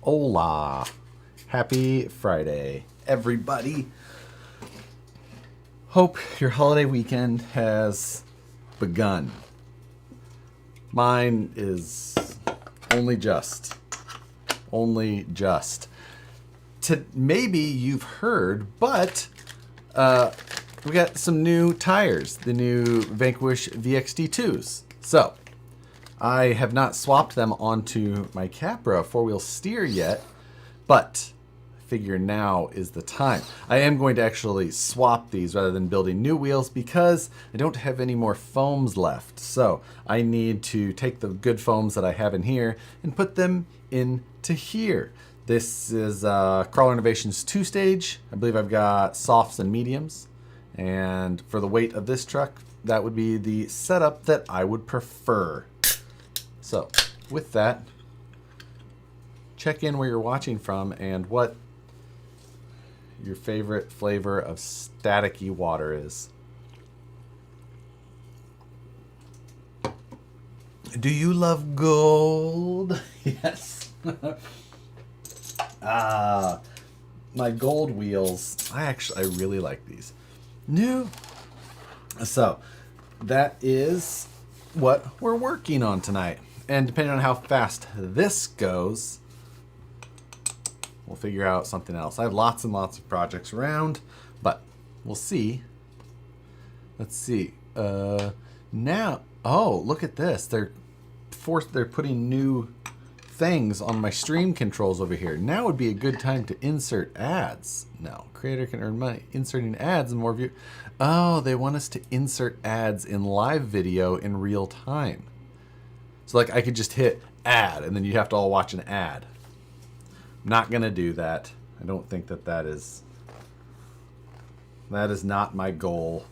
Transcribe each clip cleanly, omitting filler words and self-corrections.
Hola. Happy Friday, everybody. Hope your holiday weekend has begun. Mine is only just. Maybe you've heard, but we got some new tires, the new Vanquish VXT2s. So, I have not swapped them onto my Capra four-wheel steer yet, but I figure now is the time. I am going to actually swap these rather than building new wheels because I don't have any more foams left. So I need to take the good foams that I have in here and put them into here. This is Crawler Innovations 2-stage. I believe I've got softs and mediums. And for the weight of this truck, that would be the setup that I would prefer. So, with that, check in where you're watching from and what your favorite flavor of staticky water is. Do you love gold? Yes. My gold wheels. I really like these. New. So, that is what we're working on tonight. And depending on how fast this goes, we'll figure out something else. I have lots and lots of projects around, but we'll see. Let's see. Now, oh, look at this. They're putting new things on my stream controls over here. Now would be a good time to insert ads. No, creator can earn money inserting ads and more view. Oh, they want us to insert ads in live video in real time. So like I could just hit ad and then you have to all watch an ad. I'm not gonna do that. I don't think that is not my goal.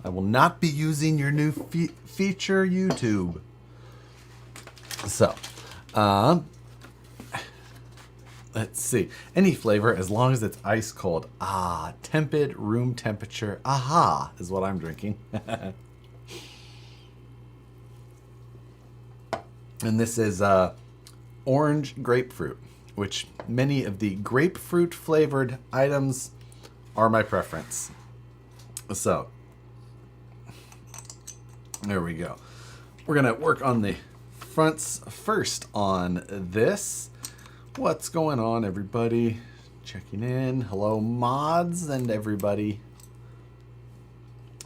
I will not be using your new feature, YouTube. So, let's see. Any flavor as long as it's ice cold. Ah, tepid room temperature. Aha is what I'm drinking. And this is orange grapefruit, which many of the grapefruit flavored items are my preference. So, there we go. We're going to work on the fronts first on this. What's going on, everybody? Checking in. Hello, mods and everybody.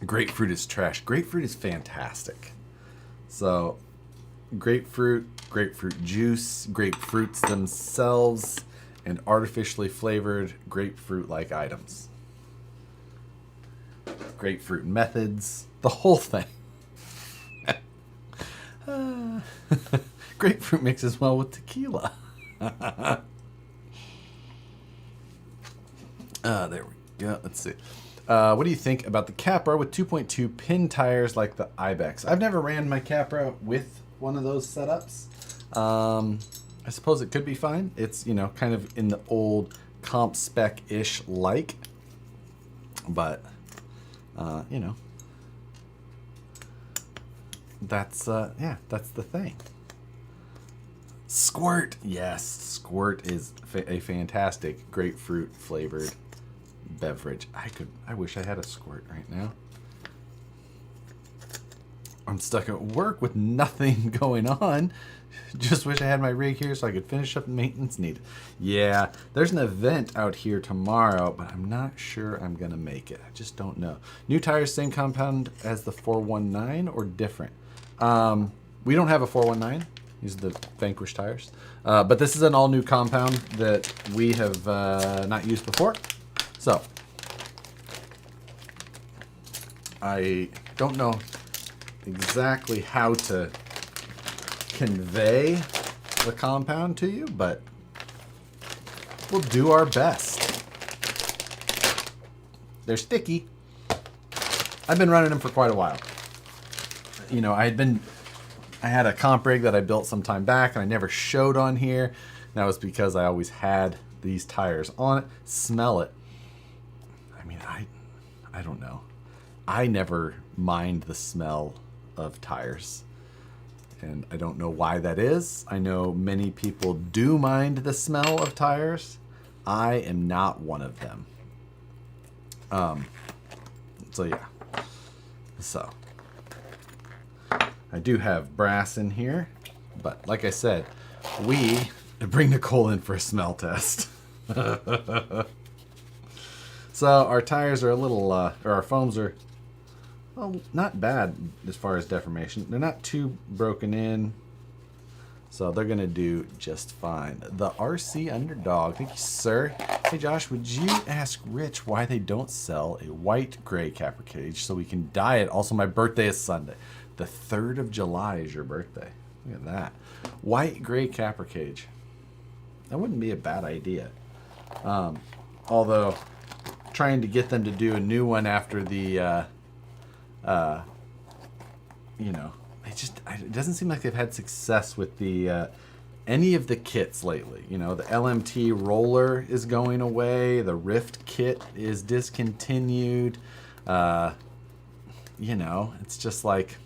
Grapefruit is trash. Grapefruit is fantastic. So, grapefruit juice, grapefruits themselves, and artificially flavored grapefruit-like items. Grapefruit methods, the whole thing. Grapefruit mixes well with tequila. There we go. Let's see. What do you think about the Capra with 2.2 pin tires like the Ibex? I've never ran my Capra with one of those setups. I suppose it could be fine. It's, you know, kind of in the old comp spec-ish like. But, you know, that's, yeah, that's the thing. Squirt. Yes, Squirt is a fantastic grapefruit flavored beverage. I wish I had a Squirt right now. I'm stuck at work with nothing going on. Just wish I had my rig here so I could finish up maintenance needed. Yeah, there's an event out here tomorrow, but I'm not sure I'm going to make it. I just don't know. New tires, same compound as the 419 or different? We don't have a 419. These are the Vanquish tires. But this is an all-new compound that we have not used before. So, I don't know exactly how to convey the compound to you, but we'll do our best. They're sticky. I've been running them for quite a while. You know, I had a comp rig that I built some time back and I never showed on here. That was because I always had these tires on it. Smell it. I mean, I don't know. I never mind the smell of tires. And I don't know why that is. I know many people do mind the smell of tires. I am not one of them. So yeah. So I do have brass in here, but like I said, we bring Nicole in for a smell test. So our tires are a little, or our foams are, well, not bad as far as deformation. They're not too broken in, so they're gonna do just fine. The RC Underdog, thank you, sir. Hey Josh, would you ask Rich why they don't sell a white gray Capra cage so we can dye it? Also, my birthday is Sunday. The 3rd of July is your birthday. Look at that. White gray Capra cage. That wouldn't be a bad idea. Although, trying to get them to do a new one after the, you know, it doesn't seem like they've had success with the any of the kits lately. You know, the LMT roller is going away. The Rift kit is discontinued. You know, it's just like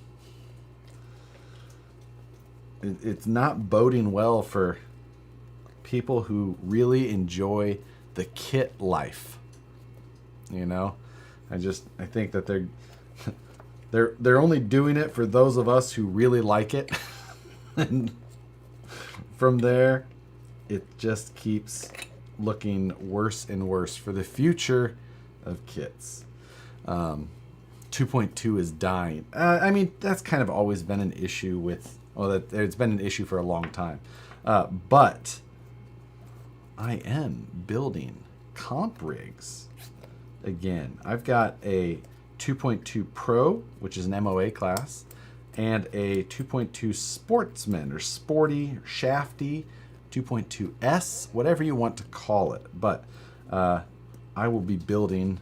it's not boding well for people who really enjoy the kit life. You know, I think that they're only doing it for those of us who really like it. And from there, it just keeps looking worse and worse for the future of kits. 2.2 is dying. I mean, that's kind of always been an issue with, well, that it's been an issue for a long time. But I am building comp rigs. Again, I've got a 2.2 Pro, which is an MOA class, and a 2.2 Sportsman or Sporty or Shafty, 2.2S, whatever you want to call it. But I will be building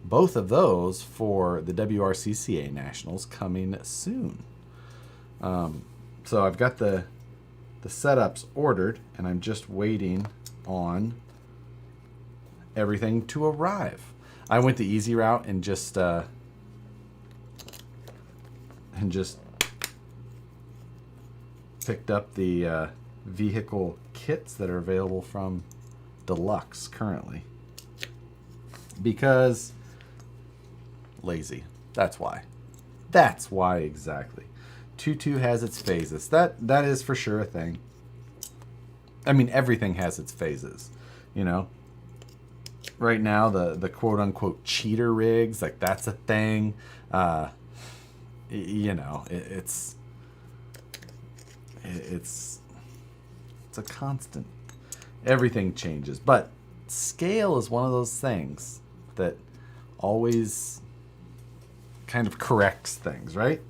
both of those for the WRCCA Nationals coming soon. So I've got the setups ordered, and I'm just waiting on everything to arrive. I went the easy route and just picked up the vehicle kits that are available from Deluxe currently, because lazy. That's why. That's why exactly. 2.2 has its phases. That is for sure a thing. I mean, everything has its phases, you know. Right now, the quote-unquote cheater rigs, like, that's a thing. You know, it's a constant. Everything changes. But scale is one of those things that always kind of corrects things, right?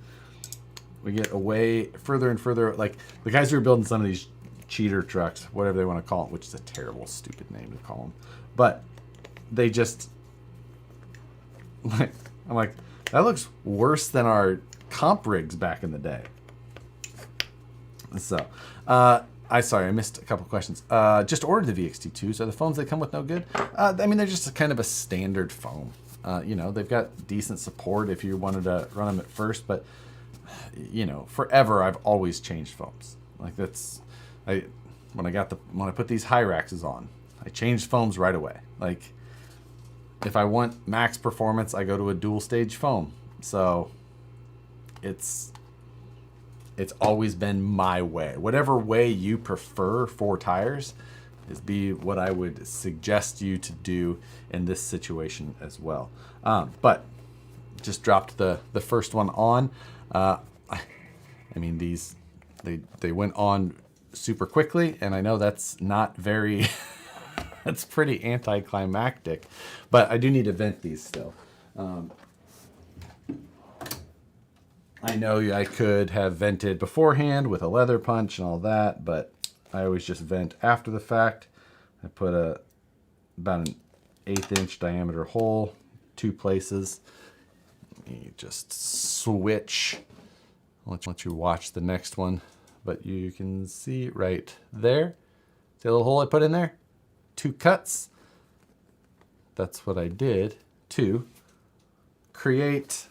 We get away further and further. Like, the guys who are building some of these cheater trucks, whatever they want to call it, which is a terrible, stupid name to call them. But they just, like, I'm like, that looks worse than our comp rigs back in the day. So, sorry, I missed a couple questions. Just ordered the VXT2s. Are the foams that come with no good? I mean, they're just kind of a standard foam. You know, they've got decent support if you wanted to run them at first, but, you know, forever I've always changed foams. Like, that's, when I put these Hyraxes on, I changed foams right away. Like, if I want max performance, I go to a dual stage foam. So it's always been my way. Whatever way you prefer for tires is be what I would suggest you to do in this situation as well. But just dropped the first one on. I mean, these they went on super quickly, and I know that's not very that's pretty anticlimactic, but I do need to vent these still. I know I could have vented beforehand with a leather punch and all that, but I always just vent after the fact. I put about an 1/8 inch diameter hole, 2 places. You just switch. I'll let you watch the next one, but you can see right there. See a little hole I put in there? 2 cuts. That's what I did to create.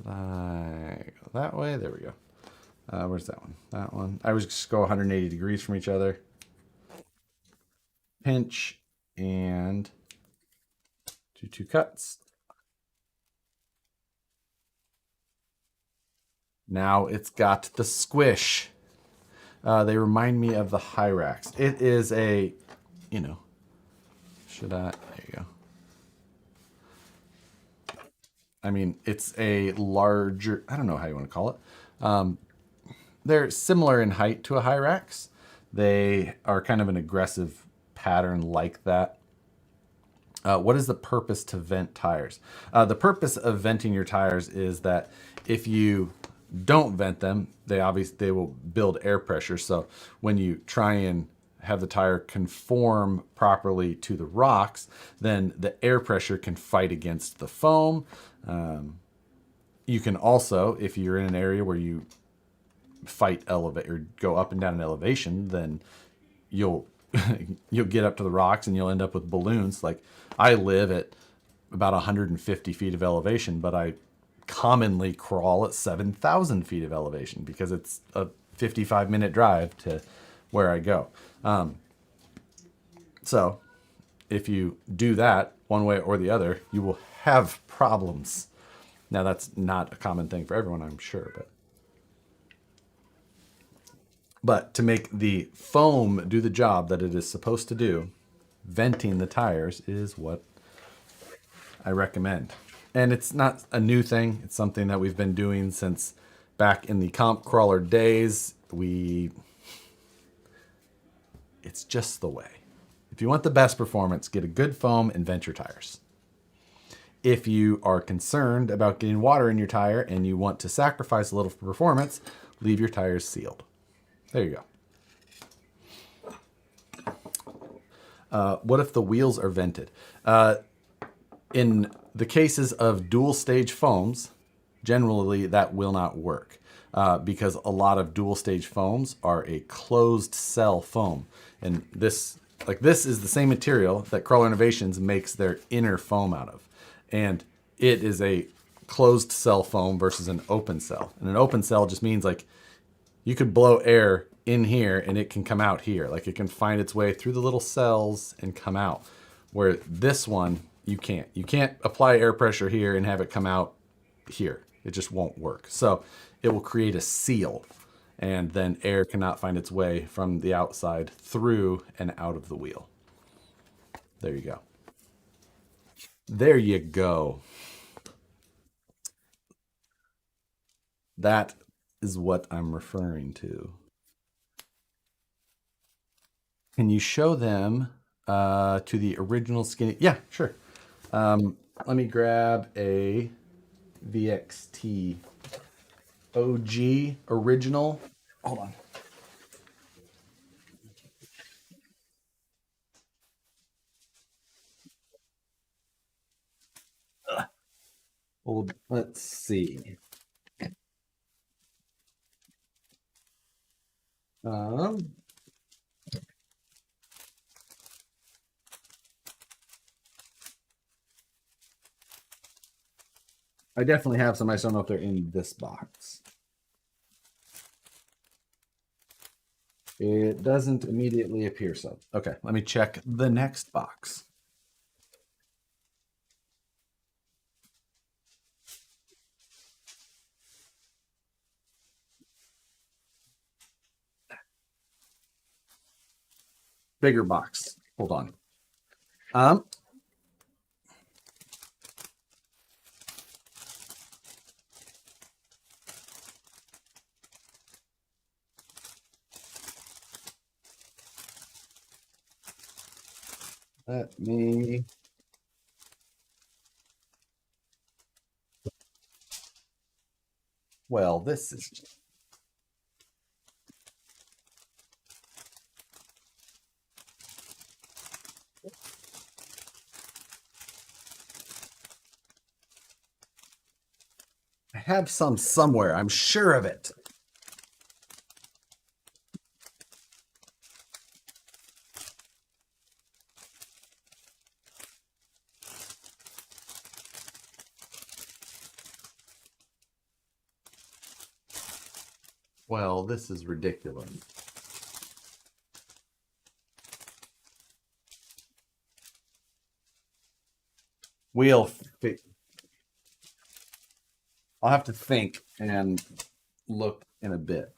Should I go that way? There we go. Where's that one? That one. I was just go 180 degrees from each other. Pinch and do 2 cuts. Now it's got the squish. They remind me of the Hyrax. It is a, you know, should I? There you go. I mean, it's a larger, I don't know how you want to call it. They're similar in height to a Hyrax. They are kind of an aggressive pattern like that. What is the purpose to vent tires? The purpose of venting your tires is that if you don't vent them, they will build air pressure. So when you try and have the tire conform properly to the rocks, then the air pressure can fight against the foam. You can also, if you're in an area where you fight elevate or go up and down an elevation, then you'll you'll get up to the rocks and you'll end up with balloons. Like I live at about 150 feet of elevation, but I commonly crawl at 7,000 feet of elevation because it's a 55-minute drive to where I go. So if you do that one way or the other, you will have problems. Now that's not a common thing for everyone, I'm sure, but to make the foam do the job that it is supposed to do, venting the tires is what I recommend. And it's not a new thing. It's something that we've been doing since back in the comp crawler days. It's just the way. If you want the best performance, get a good foam and vent your tires. If you are concerned about getting water in your tire and you want to sacrifice a little for performance, leave your tires sealed. There you go. What if the wheels are vented? In the cases of dual stage foams, generally that will not work because a lot of dual stage foams are a closed cell foam. And this is the same material that Crawler Innovations makes their inner foam out of. And it is a closed cell foam versus an open cell. And an open cell just means like you could blow air in here and it can come out here. Like it can find its way through the little cells and come out. Where this one, you can't. You can't apply air pressure here and have it come out here. It just won't work. So it will create a seal and then air cannot find its way from the outside through and out of the wheel. There you go. There you go. That is what I'm referring to. Can you show them to the original skinny? Yeah, sure. Let me grab a VXT OG original. Hold on. Well, let's see. I definitely have some. I just don't know if they're in this box. It doesn't immediately appear so. Okay, let me check the next box. Bigger box. Hold on. Let me. Well, this is. I have some somewhere. I'm sure of it. Well, this is ridiculous. We'll. I'll have to think and look in a bit.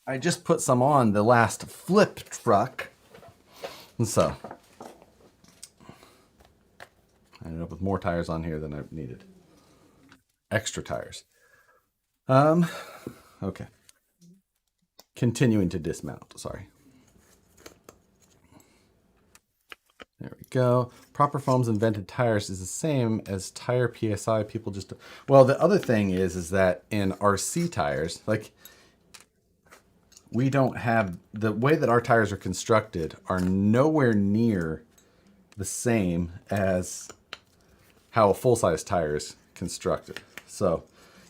I just put some on the last flip truck, and so I ended up with more tires on here than I needed. Extra tires. Okay. Continuing to dismount. Sorry. There we go. Proper foams and vented tires is the same as tire PSI. People just well, the other thing is that in RC tires, like we don't have the way that our tires are constructed are nowhere near the same as how a full-size tire is constructed. So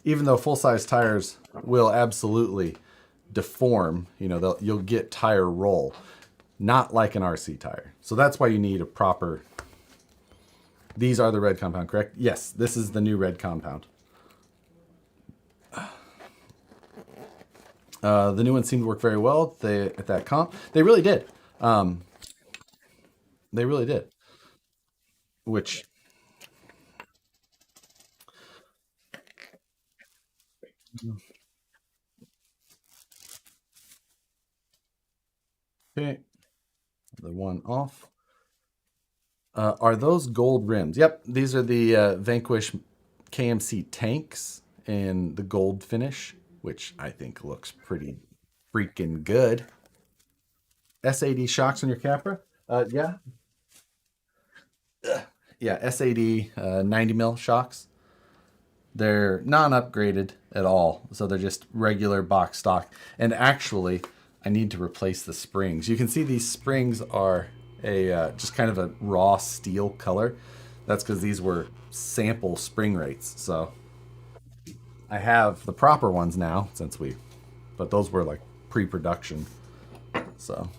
even though full-size tires will absolutely deform, you know, you'll get tire roll, not like an RC tire. So that's why you need a proper. These are the red compound, correct? Yes, this is the new red compound. The new ones seemed to work very well at that comp. They really did. They really did. Which, okay, the one off. Are those gold rims? Yep, these are the Vanquish KMC tanks in the gold finish, which I think looks pretty freaking good. SAD shocks on your Capra? Yeah. Yeah, SAD 90 mil shocks. They're non-upgraded at all, so they're just regular box stock. And actually, I need to replace the springs. You can see these springs are a just kind of a raw steel color. That's because these were sample spring rates. So I have the proper ones now but those were like pre-production. So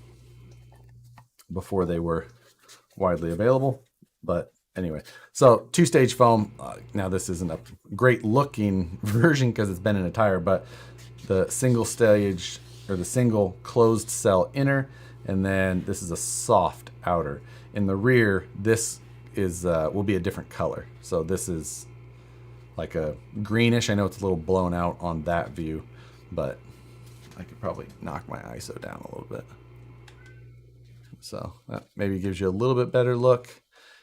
before they were widely available. But anyway, so two-stage foam. Now this isn't a great looking version because it's been in a tire, but the single stage or the single closed cell inner, and then this is a soft outer. In the rear, this is will be a different color. So this is like a greenish. I know it's a little blown out on that view, but I could probably knock my ISO down a little bit. So that maybe gives you a little bit better look.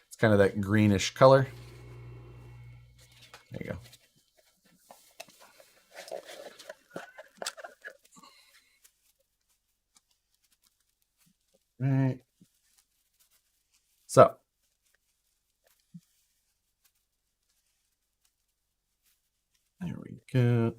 It's kind of that greenish color. There you go. All right. So there we go.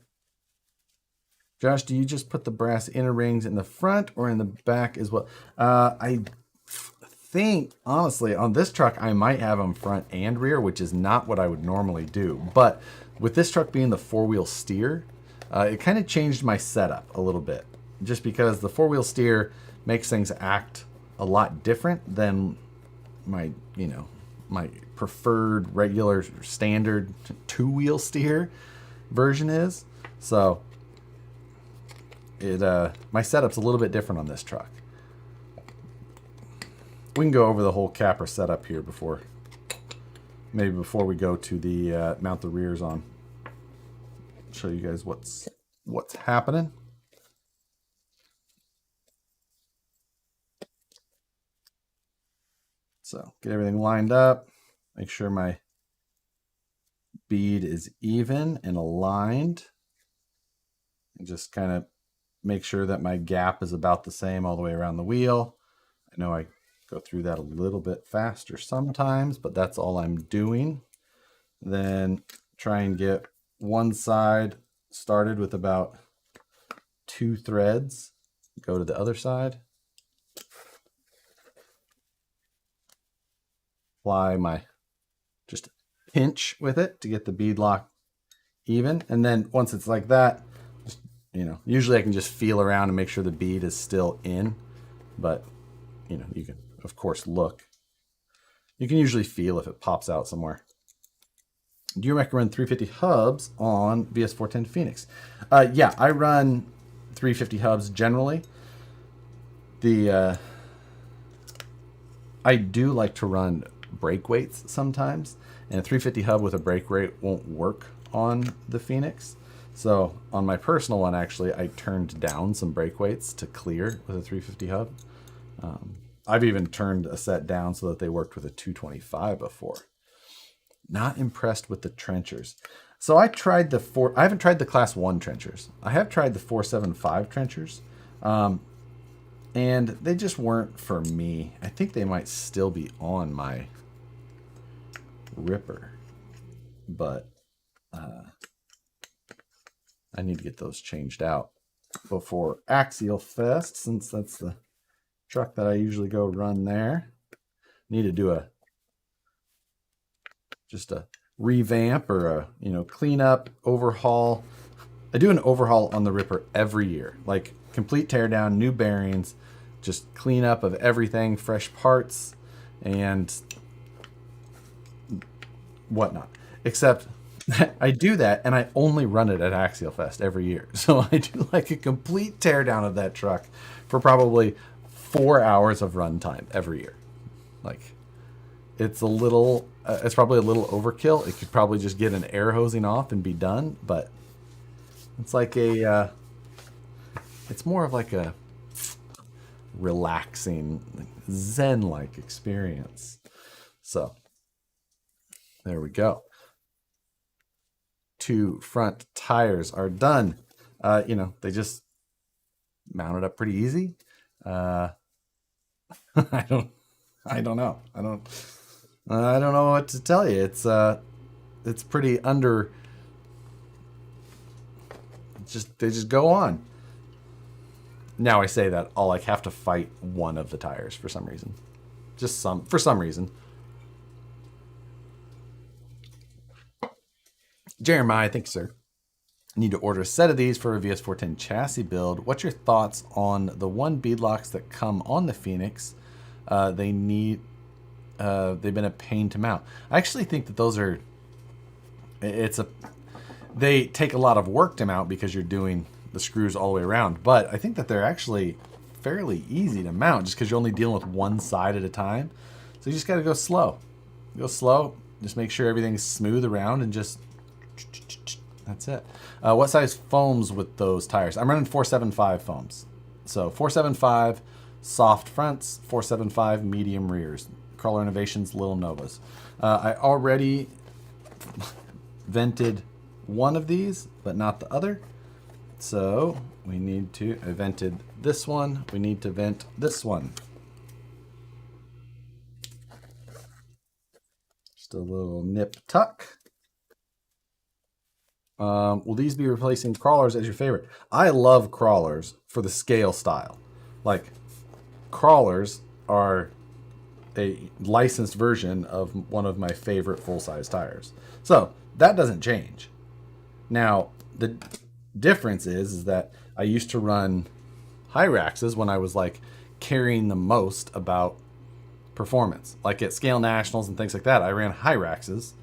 Josh, do you just put the brass inner rings in the front or in the back as well? I think, honestly, on this truck, I might have them front and rear, which is not what I would normally do. But with this truck being the four-wheel steer, it kind of changed my setup a little bit. Just because the four-wheel steer makes things act a lot different than my, my preferred regular standard two-wheel steer version is. So my setup's a little bit different on this truck. We can go over the whole Capra setup here before we go to the mount the rears on. Show you guys what's happening. So get everything lined up. Make sure my bead is even and aligned. And just kind of make sure that my gap is about the same all the way around the wheel. I know I go through that a little bit faster sometimes, but that's all I'm doing. Then try and get one side started with about 2 threads. Go to the other side. Apply my just pinch with it to get the bead lock even. And then once it's like that, just, usually I can just feel around and make sure the bead is still in, but you can of course look. You can usually feel if it pops out somewhere. Do you recommend 350 hubs on VS410 Phoenix? Yeah, I run 350 hubs generally. I do like to run brake weights sometimes, and a 350 hub with a brake weight won't work on the Phoenix. So on my personal one, actually, I turned down some brake weights to clear with a 350 hub. I've even turned a set down so that they worked with a 225 before. Not impressed with the trenchers. So I tried I haven't tried the class 1 trenchers. I have tried the 475 trenchers. And they just weren't for me. I think they might still be on my Ripper. But I need to get those changed out before Axial Fest, since that's the truck that I usually go run there. Need to do just a revamp or a cleanup, overhaul. I do an overhaul on the Ripper every year, like complete teardown, new bearings, just cleanup of everything, fresh parts, and whatnot. Except I do that, and I only run it at Axial Fest every year. So I do like a complete teardown of that truck for probably 4 hours of runtime every year. Like, it's it's probably a little overkill. It could probably just get an air hosing off and be done, but it's like it's more of like a relaxing, zen-like experience. So there we go. 2 front tires are done. They just mounted up pretty easy. I don't know. I don't know what to tell you. It's pretty they just go on. Now I say that I'll have to fight one of the tires for some reason. For some reason. Jeremiah, thank you, sir. I need to order a set of these for a VS410 chassis build. What's your thoughts on the 1 beadlocks that come on the Phoenix? They've been a pain to mount. I actually think that those are, they take a lot of work to mount because you're doing the screws all the way around. But I think that they're actually fairly easy to mount just because you're only dealing with one side at a time. So you just got to go slow. Just make sure everything's smooth around and just, that's it. What size foams with those tires? I'm running 475 foams. So 475 soft fronts, 475 medium rears. Crawler Innovations, Little Novas. I already vented one of these, but not the other. So I vented this one. We need to vent this one. Just a little nip tuck. Will these be replacing crawlers as your favorite? I love crawlers for the scale style. Like, crawlers are a licensed version of one of my favorite full-size tires. So that doesn't change. Now, the difference is that I used to run Hyraxes when I was like caring the most about performance. Like at Scale Nationals and things like that, I ran Hyraxes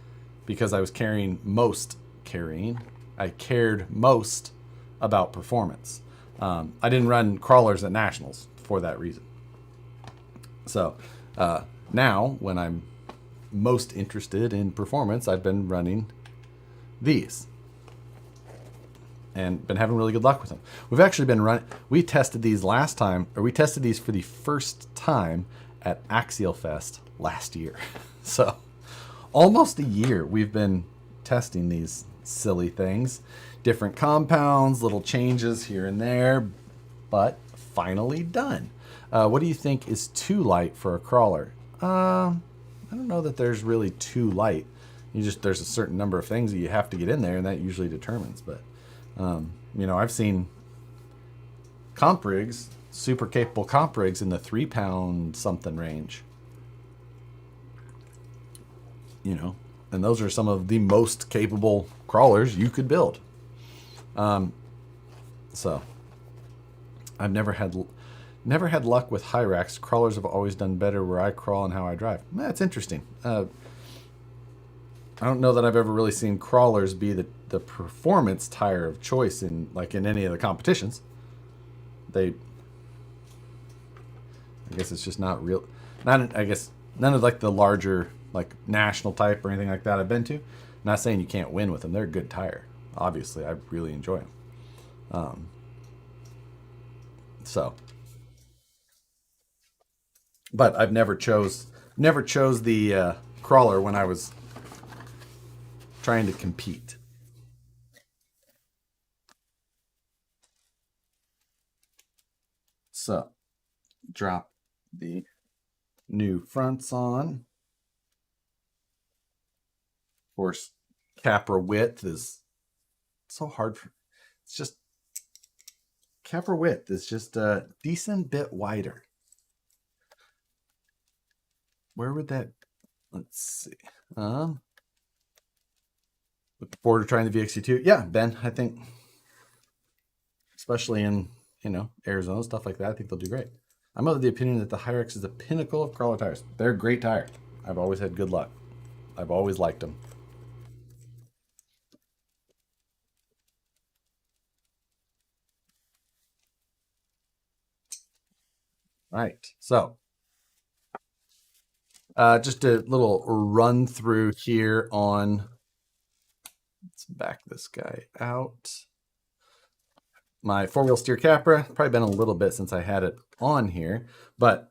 because I was I cared most about performance. I didn't run crawlers at Nationals for that reason. So now, when I'm most interested in performance, I've been running these and been having really good luck with them. We've actually been we tested these for the first time at Axial Fest last year. So almost a year we've been testing these silly things, different compounds, little changes here and there, but finally done. What do you think is too light for a crawler? I don't know that there's really too light. There's a certain number of things that you have to get in there, and that usually determines. But I've seen comp rigs, super capable comp rigs in the 3-pound something range. And those are some of the most capable crawlers you could build. So I've never Never had luck with Hyrax. Crawlers have always done better where I crawl and how I drive. That's interesting. I don't know that I've ever really seen crawlers be the performance tire of choice in any of the competitions. I guess it's just not real. I guess none of the larger national type or anything like that I've been to. Not saying you can't win with them. They're a good tire. Obviously, I really enjoy them. But I've never chose the crawler when I was trying to compete. So, drop the new fronts on. Of course, Capra width is so hard. Capra width is just a decent bit wider. Where would that? Let's see. Looking forward to trying the VXT2. Yeah, Ben, I think, especially in Arizona, stuff like that, I think they'll do great. I'm of the opinion that the Hyrax is the pinnacle of crawler tires. They're a great tire. I've always had good luck. I've always liked them. All right, so just a little run through here on. Let's back this guy out. My four-wheel steer Capra, probably been a little bit since I had it on here, but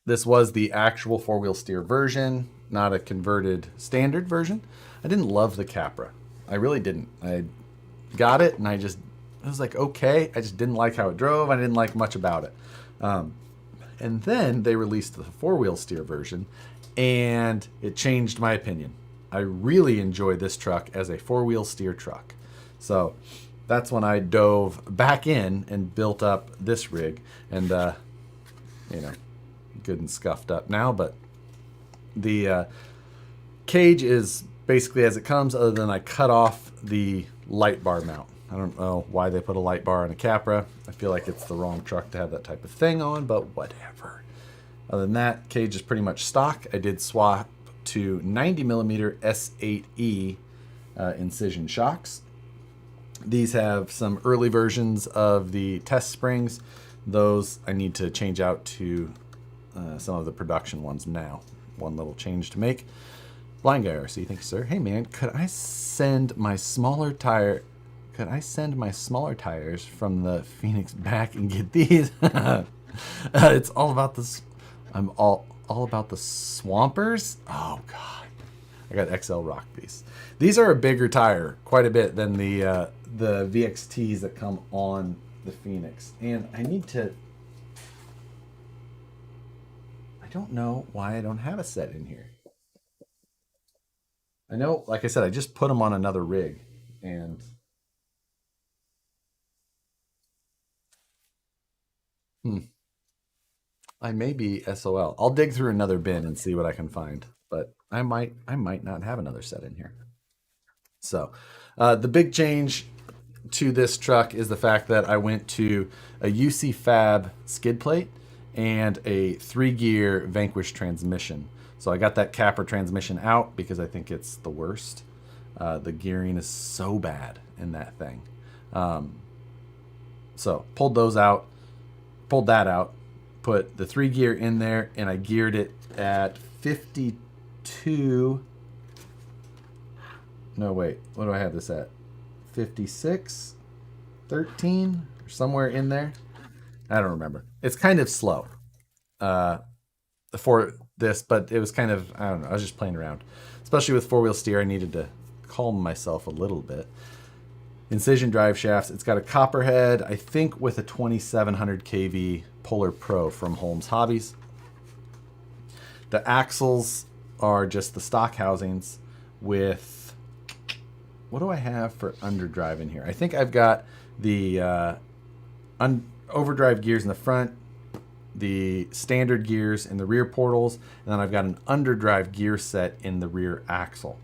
this was the actual four-wheel steer version, not a converted standard version. I didn't love the Capra. I really didn't. I got it and I was like, okay. I just didn't like how it drove. I didn't like much about it. And then they released the four-wheel steer version and it changed my opinion. I really enjoy this truck as a four-wheel steer truck. So that's when I dove back in and built up this rig, and good and scuffed up now, but the cage is basically as it comes, other than I cut off the light bar mount. I don't know why they put a light bar on a Capra. I feel like it's the wrong truck to have that type of thing on, but whatever. Other than that, cage is pretty much stock. I did swap to 90mm S8E incision shocks. These have some early versions of the test springs. Those I need to change out to some of the production ones now. One little change to make. Blind Guy RC, thank you, sir. Hey man, could I send my smaller tires from the Phoenix back and get these? It's all about this. I'm all about the Swampers. Oh god, I got XL Rock Beast. These are a bigger tire, quite a bit, than the VXTs that come on the Phoenix. And I don't know why I don't have a set in here. I know, like I said, I just put them on another rig, and I may be SOL. I'll dig through another bin and see what I can find, but I might not have another set in here. So the big change to this truck is the fact that I went to a UC Fab skid plate and a 3-gear Vanquish transmission. So I got that Capra transmission out because I think it's the worst. The gearing is so bad in that thing. So pulled that out, put the 3-gear in there, and I geared it at 52. No, wait, what do I have this at? 56, 13, or somewhere in there. I don't remember. It's kind of slow for this, but it was kind of, I don't know, I was just playing around. Especially with four-wheel steer, I needed to calm myself a little bit. Incision drive shafts. It's got a copperhead, I think with a 2700 kV Polar Pro from Holmes Hobbies. The axles are just the stock housings with, what do I have for underdrive in here? I think I've got the overdrive gears in the front, the standard gears in the rear portals, and then I've got an underdrive gear set in the rear axle.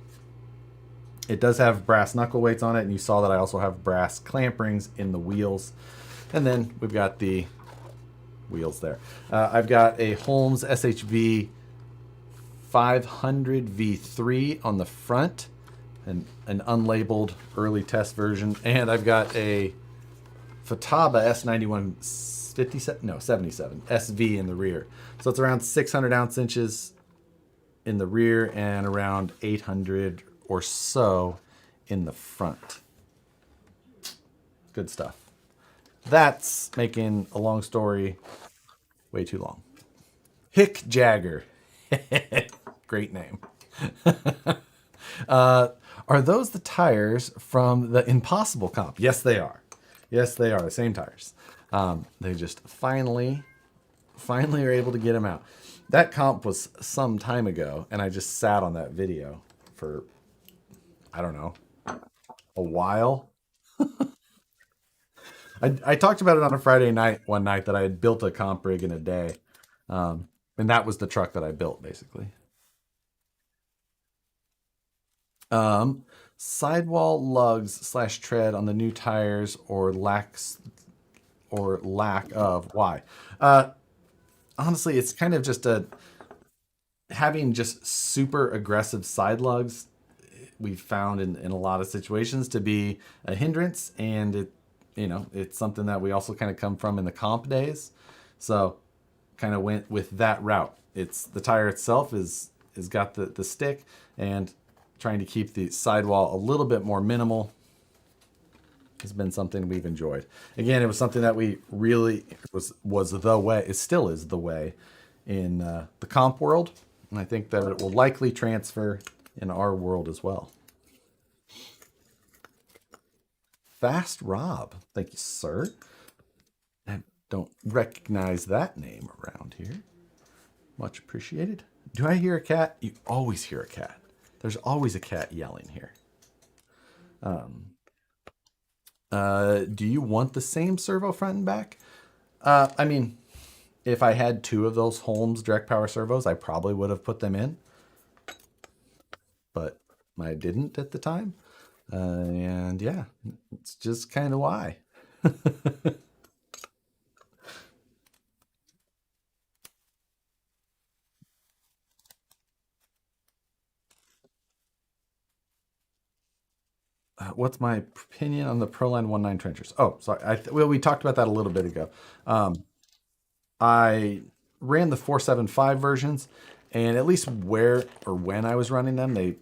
It does have brass knuckle weights on it, and you saw that I also have brass clamp rings in the wheels. And then we've got the wheels there. I've got a Holmes SHV 500 V3 on the front, and an unlabeled early test version, and I've got a Futaba S91 77 SV in the rear. So it's around 600 ounce inches in the rear and around 800 or so in the front. Good stuff. That's making a long story way too long. Hick Jagger. Great name. Are those the tires from the Impossible comp? Yes, they are. Yes, they are. The same tires. They just finally are able to get them out. That comp was some time ago, and I just sat on that video for, I don't know, a while. I talked about it on a Friday night one night that I had built a comp rig in a day. And that was the truck that I built, basically. Sidewall lugs slash tread on the new tires or lack of. Why? Honestly, it's kind of just having just super aggressive side lugs. We've found in a lot of situations to be a hindrance, and it's something that we also kind of come from in the comp days. So kind of went with that route. It's the tire itself is got the stick, and trying to keep the sidewall a little bit more minimal has been something we've enjoyed. Again, it was something that we really was the way. It still is the way in the comp world, and I think that it will likely transfer in our world as well. Fast Rob, thank you, sir. I don't recognize that name around here. Much appreciated. Do I hear a cat? You always hear a cat. There's always a cat yelling here. Do you want the same servo front and back? I mean, if I had two of those Holmes direct power servos, I probably would have put them in, but I didn't at the time. And yeah, it's just kind of why. What's my opinion on the Proline 19 trenchers? Oh, sorry. Well, we talked about that a little bit ago. I ran the 475 versions, and at least where or when I was running them, they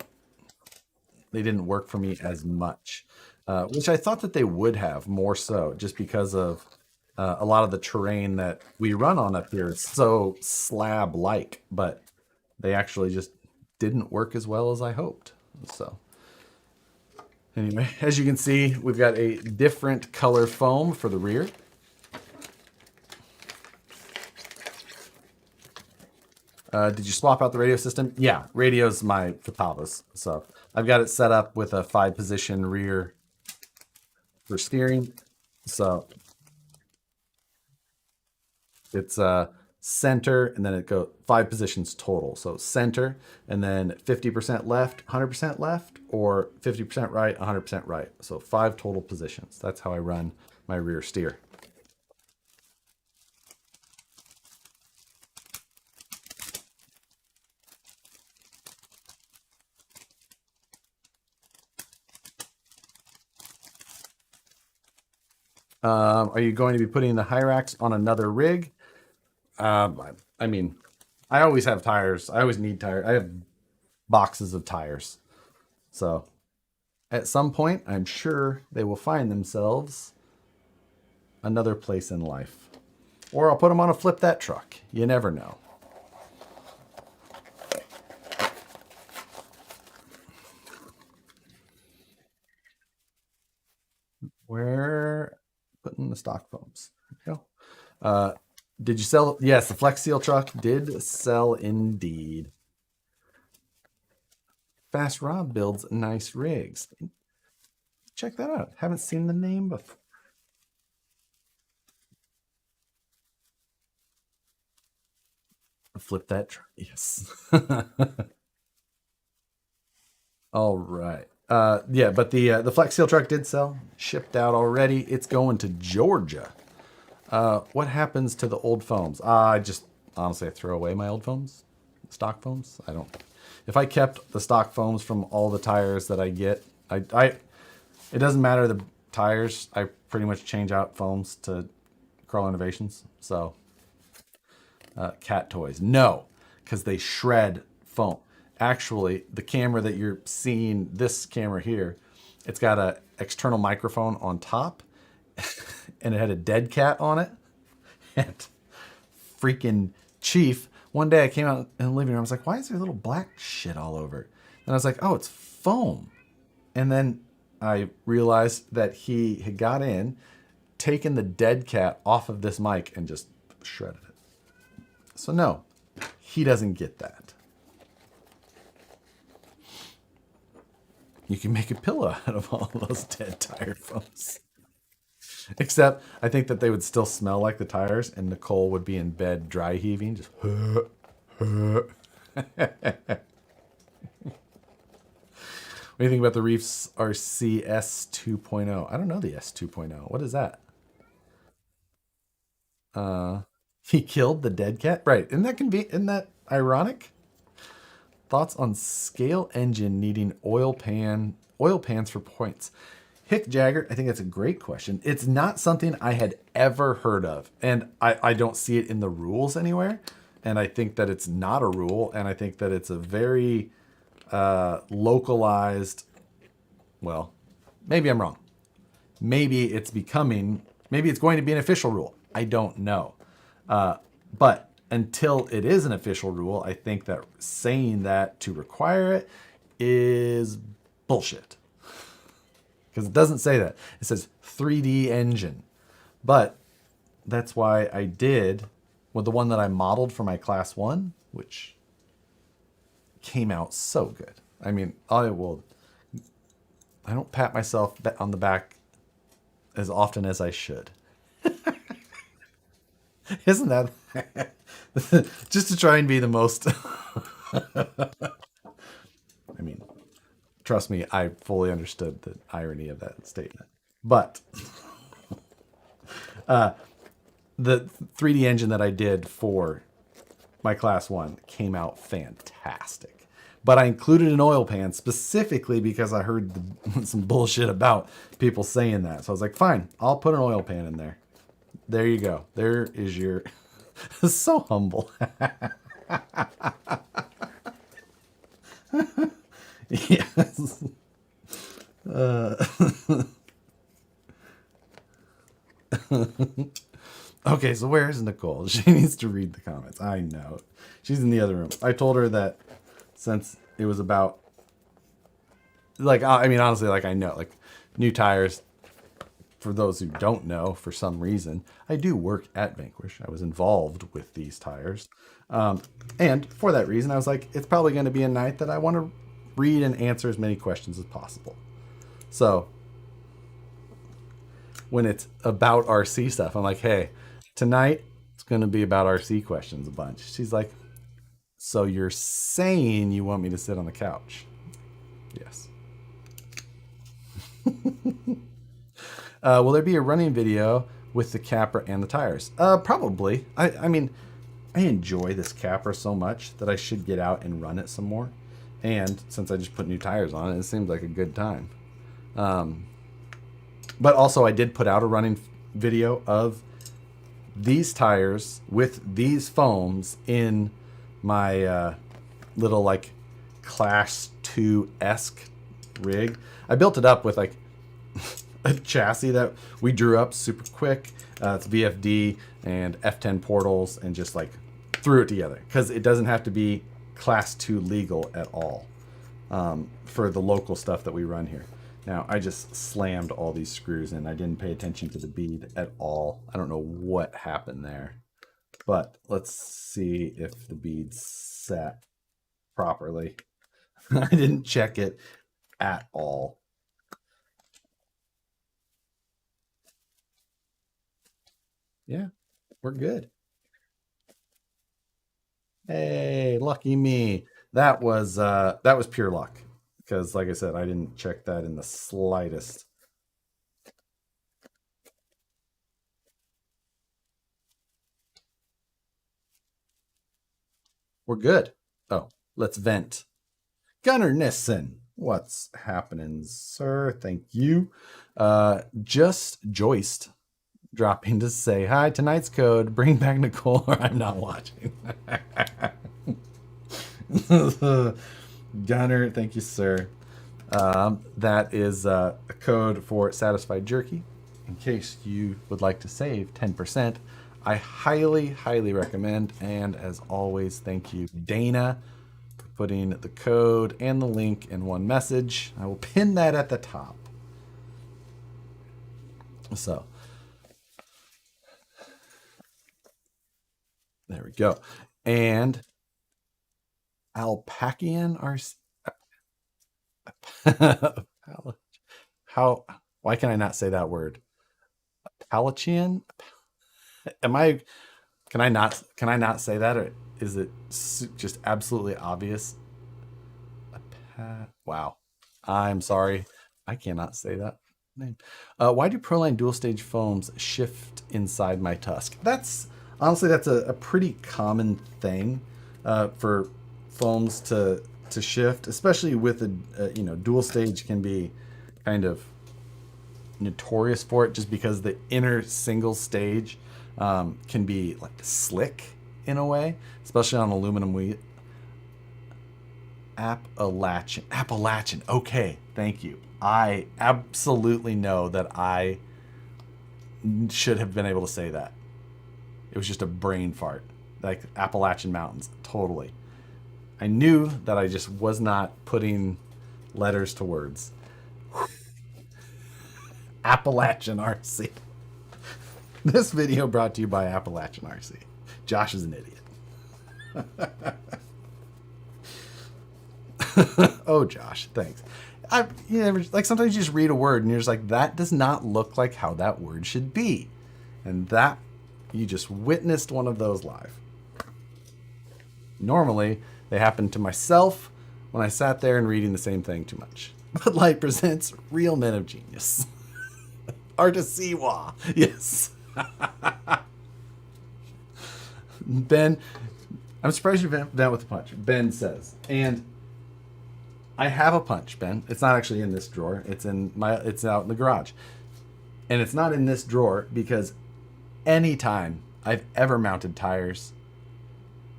didn't work for me as much, which I thought that they would have more so, just because of a lot of the terrain that we run on up here is so slab-like, but they actually just didn't work as well as I hoped. So anyway, as you can see, we've got a different color foam for the rear. Did you swap out the radio system? Yeah, radio's my Futaba's. So I've got it set up with a 5-position rear for steering. So it's center, and then it goes 5 positions total. So center, and then 50% left, 100% left, or 50% right, 100% right. So 5 total positions. That's how I run my rear steer. Are you going to be putting the Hyrax on another rig? I mean, I always have tires. I always need tires. I have boxes of tires. So at some point, I'm sure they will find themselves another place in life. Or I'll put them on a flip that truck. You never know. Where putting the stock foams? There you go. Did you sell? Yes, the Flex Seal truck did sell indeed. Fast Rob builds nice rigs. Check that out. Haven't seen the name before. Flip that truck. Yes. All right. Yeah, but the Flex Seal truck did sell. Shipped out already. It's going to Georgia. What happens to the old foams? I just honestly I throw away my old foams, stock foams. I don't. If I kept the stock foams from all the tires that I get, it doesn't matter the tires. I pretty much change out foams to Crawl Innovations. So, cat toys, no, because they shred foam. Actually, the camera that you're seeing, this camera here, it's got a external microphone on top, and it had a dead cat on it. And freaking Chief, one day I came out in the living room. I was like, why is there little black shit all over? And I was like, oh, it's foam. And then I realized that he had got in, taken the dead cat off of this mic, and just shredded it. So no, he doesn't get that. You can make a pillow out of all those dead tire foams. Except I think that they would still smell like the tires, and Nicole would be in bed dry heaving, just. What do you think about the Reefs RC S2.0? I don't know the S2.0. What is that? He killed the dead cat? Right. Isn't that ironic? Thoughts on scale engine needing oil pans for points. Hick Jagger, I think that's a great question. It's not something I had ever heard of, and I don't see it in the rules anywhere. And I think that it's not a rule, and I think that it's a very localized. Well, maybe I'm wrong. Maybe it's going to be an official rule. I don't know. But until it is an official rule, I think that saying that to require it is bullshit. Because it doesn't say that. It says 3D engine. But that's why I did with the one that I modeled for my class 1, which came out so good. I mean, I don't pat myself on the back as often as I should. Isn't that just to try and be the most I mean, trust me, I fully understood the irony of that statement. But the 3D engine that I did for my class 1 came out fantastic. But I included an oil pan specifically because I heard some bullshit about people saying that. So I was like, fine, I'll put an oil pan in there. There you go. There is your... So humble. Yes. Okay, so where is Nicole? She needs to read the comments. I know. She's in the other room. I told her that since it was about... Like, I mean, honestly, like, I know. Like, new tires... For those who don't know, for some reason, I do work at Vanquish. I was involved with these tires. And for that reason, I was like, it's probably going to be a night that I want to read and answer as many questions as possible. So when it's about RC stuff, I'm like, hey, tonight it's going to be about RC questions a bunch. She's like, so you're saying you want me to sit on the couch? Yes. Will there be a running video with the Capra and the tires? Probably. I mean, I enjoy this Capra so much that I should get out and run it some more. And since I just put new tires on it, it seems like a good time. But also I did put out a running video of these tires with these foams in my little like Class 2-esque rig. I built it up with like a chassis that we drew up super quick. It's VFD and F10 portals, and just like threw it together because it doesn't have to be Class 2 legal at all for the local stuff that we run here. Now, I just slammed all these screws in. I didn't pay attention to the bead at all. I don't know what happened there, but let's see if the bead's set properly. I didn't check it at all. Yeah, we're good. Hey, lucky me. That was pure luck. Because like I said, I didn't check that in the slightest. we're good. Oh, let's vent. Gunnar Nissen, what's happening, sir? Thank you. Just Joist dropping to say hi. Tonight's code: bring back Nicole, or I'm not watching. Gunnar, thank you, sir. That is a code for Satisfied Jerky. In case you would like to save 10%, I highly, highly recommend. And as always, thank you, Dana, for putting the code and the link in one message. I will pin that at the top. So, there we go. And Alpacian how? Why can I not say that word? Appalachian? Am I? Can I not? Can I not say that, or is it just absolutely obvious? Wow. I'm sorry. I cannot say that name. Why do Proline dual stage foams shift inside my tusk? That's honestly that's a pretty common thing for foams to shift, especially with a dual stage can be kind of notorious for it just because the inner single stage can be like slick in a way, especially on aluminum wheel. Appalachian. Okay, thank you. I absolutely know that I should have been able to say that. It was just a brain fart. Like Appalachian Mountains, totally. I knew that I just was not putting letters to words. Appalachian RC. This video brought to you by Appalachian RC. Josh is an idiot. Oh, Josh, thanks. Like sometimes you just read a word and you're just like, that does not look like how that word should be. And that, you just witnessed one of those live. Normally, they happen to myself when I sat there and reading the same thing too much. Bud Light presents Real Men of Genius. Artesiwa. Yes. Ben, I'm surprised you went with the punch. Ben says, and I have a punch, Ben. It's not actually in this drawer. It's out in the garage. And it's not in this drawer because anytime I've ever mounted tires,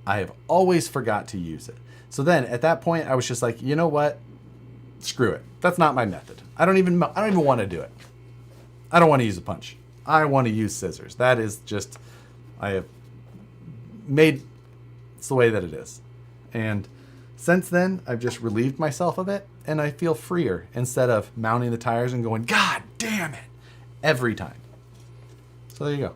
I have always forgot to use it. So then at that point I was just like, you know what? Screw it. That's not my method. I don't even want to do it. I don't want to use a punch. I want to use scissors. That is just, I have made, it's the way that it is. And since then, I've just relieved myself of it, and I feel freer instead of mounting the tires and going, God damn it, every time. So there you go.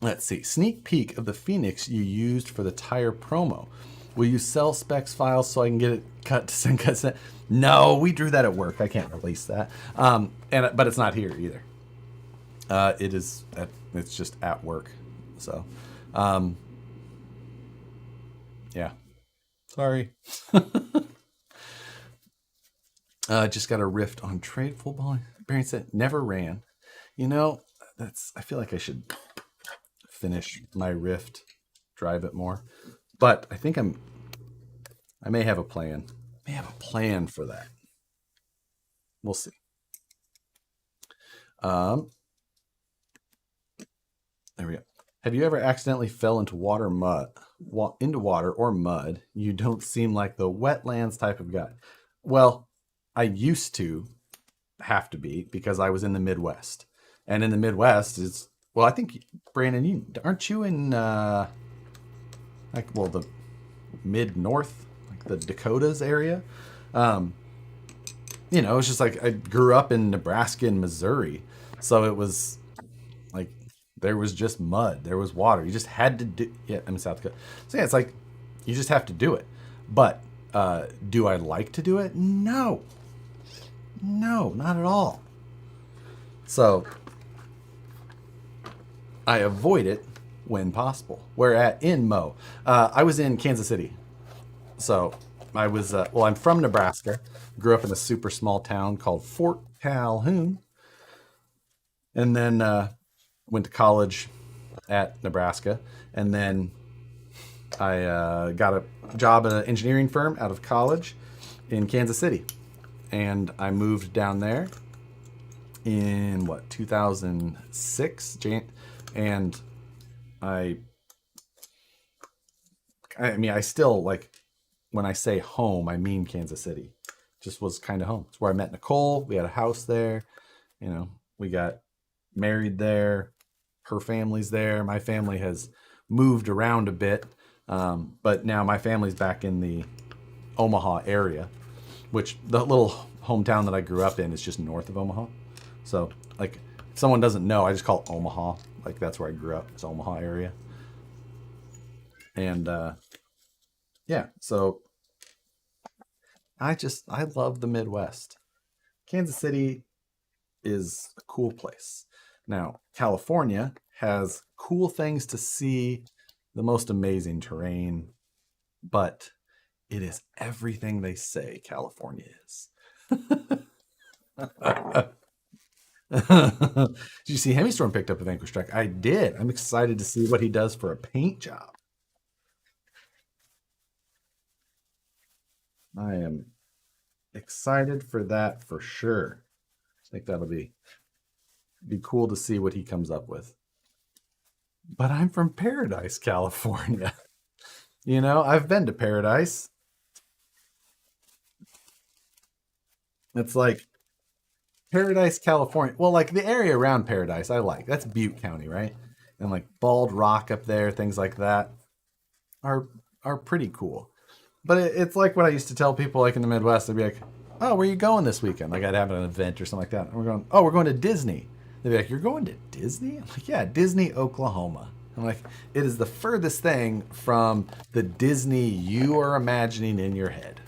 Let's see. Sneak peek of the Phoenix you used for the tire promo. Will you sell specs files so I can get it cut to send cut? No, we drew that at work. I can't release that. But it's not here either. It's just at work. So, yeah. Sorry. Just got a rift on trade full ball. Barry said never ran. I feel like I should finish my rift, drive it more. But I think I may have a plan. I may have a plan for that. We'll see. There we go. Have you ever accidentally fell into water or mud? You don't seem like the wetlands type of guy. Well, I used to have to be because I was in the Midwest. And in the Midwest I think, Brandon, aren't you in the mid-north, like the Dakotas area? It's just like I grew up in Nebraska and Missouri. So it was like there was just mud. There was water. You just had to do I'm in South Dakota. So yeah, it's like you just have to do it. But do I like to do it? No. No, not at all. So I avoid it when possible. In Mo, I was in Kansas City. So I was, I'm from Nebraska. Grew up in a super small town called Fort Calhoun. And then went to college at Nebraska, and then I got a job at an engineering firm out of college in Kansas City, and I moved down there in 2006, and I mean, I still like, when I say home, I mean Kansas City. Just was kind of home. It's where I met Nicole. We had a house there. You know, we got married there. Her family's there. My family has moved around a bit, but now my family's back in the Omaha area, which the little hometown that I grew up in is just north of Omaha. So, like, if someone doesn't know, I just call it Omaha. Like, that's where I grew up. It's Omaha area. And yeah, so I love the Midwest. Kansas City is a cool place. Now, California has cool things to see, the most amazing terrain, but it is everything they say California is. Did you see Hemystorm picked up a Vanquish truck? I did. I'm excited to see what he does for a paint job. I am excited for that for sure. I think that'll be cool to see what he comes up with. But I'm from Paradise, California. You know, I've been to Paradise. It's like Paradise, California. Well, like the area around Paradise, I like. That's Butte County, right? And like Bald Rock up there, things like that are pretty cool. But it's like what I used to tell people, like in the Midwest. They'd be like, "Oh, where are you going this weekend?" Like I'd have an event or something like that. And we're going, "Oh, we're going to Disney." They'd be like, "You're going to Disney?" I'm like, "Yeah, Disney, Oklahoma." I'm like, "It is the furthest thing from the Disney you are imagining in your head,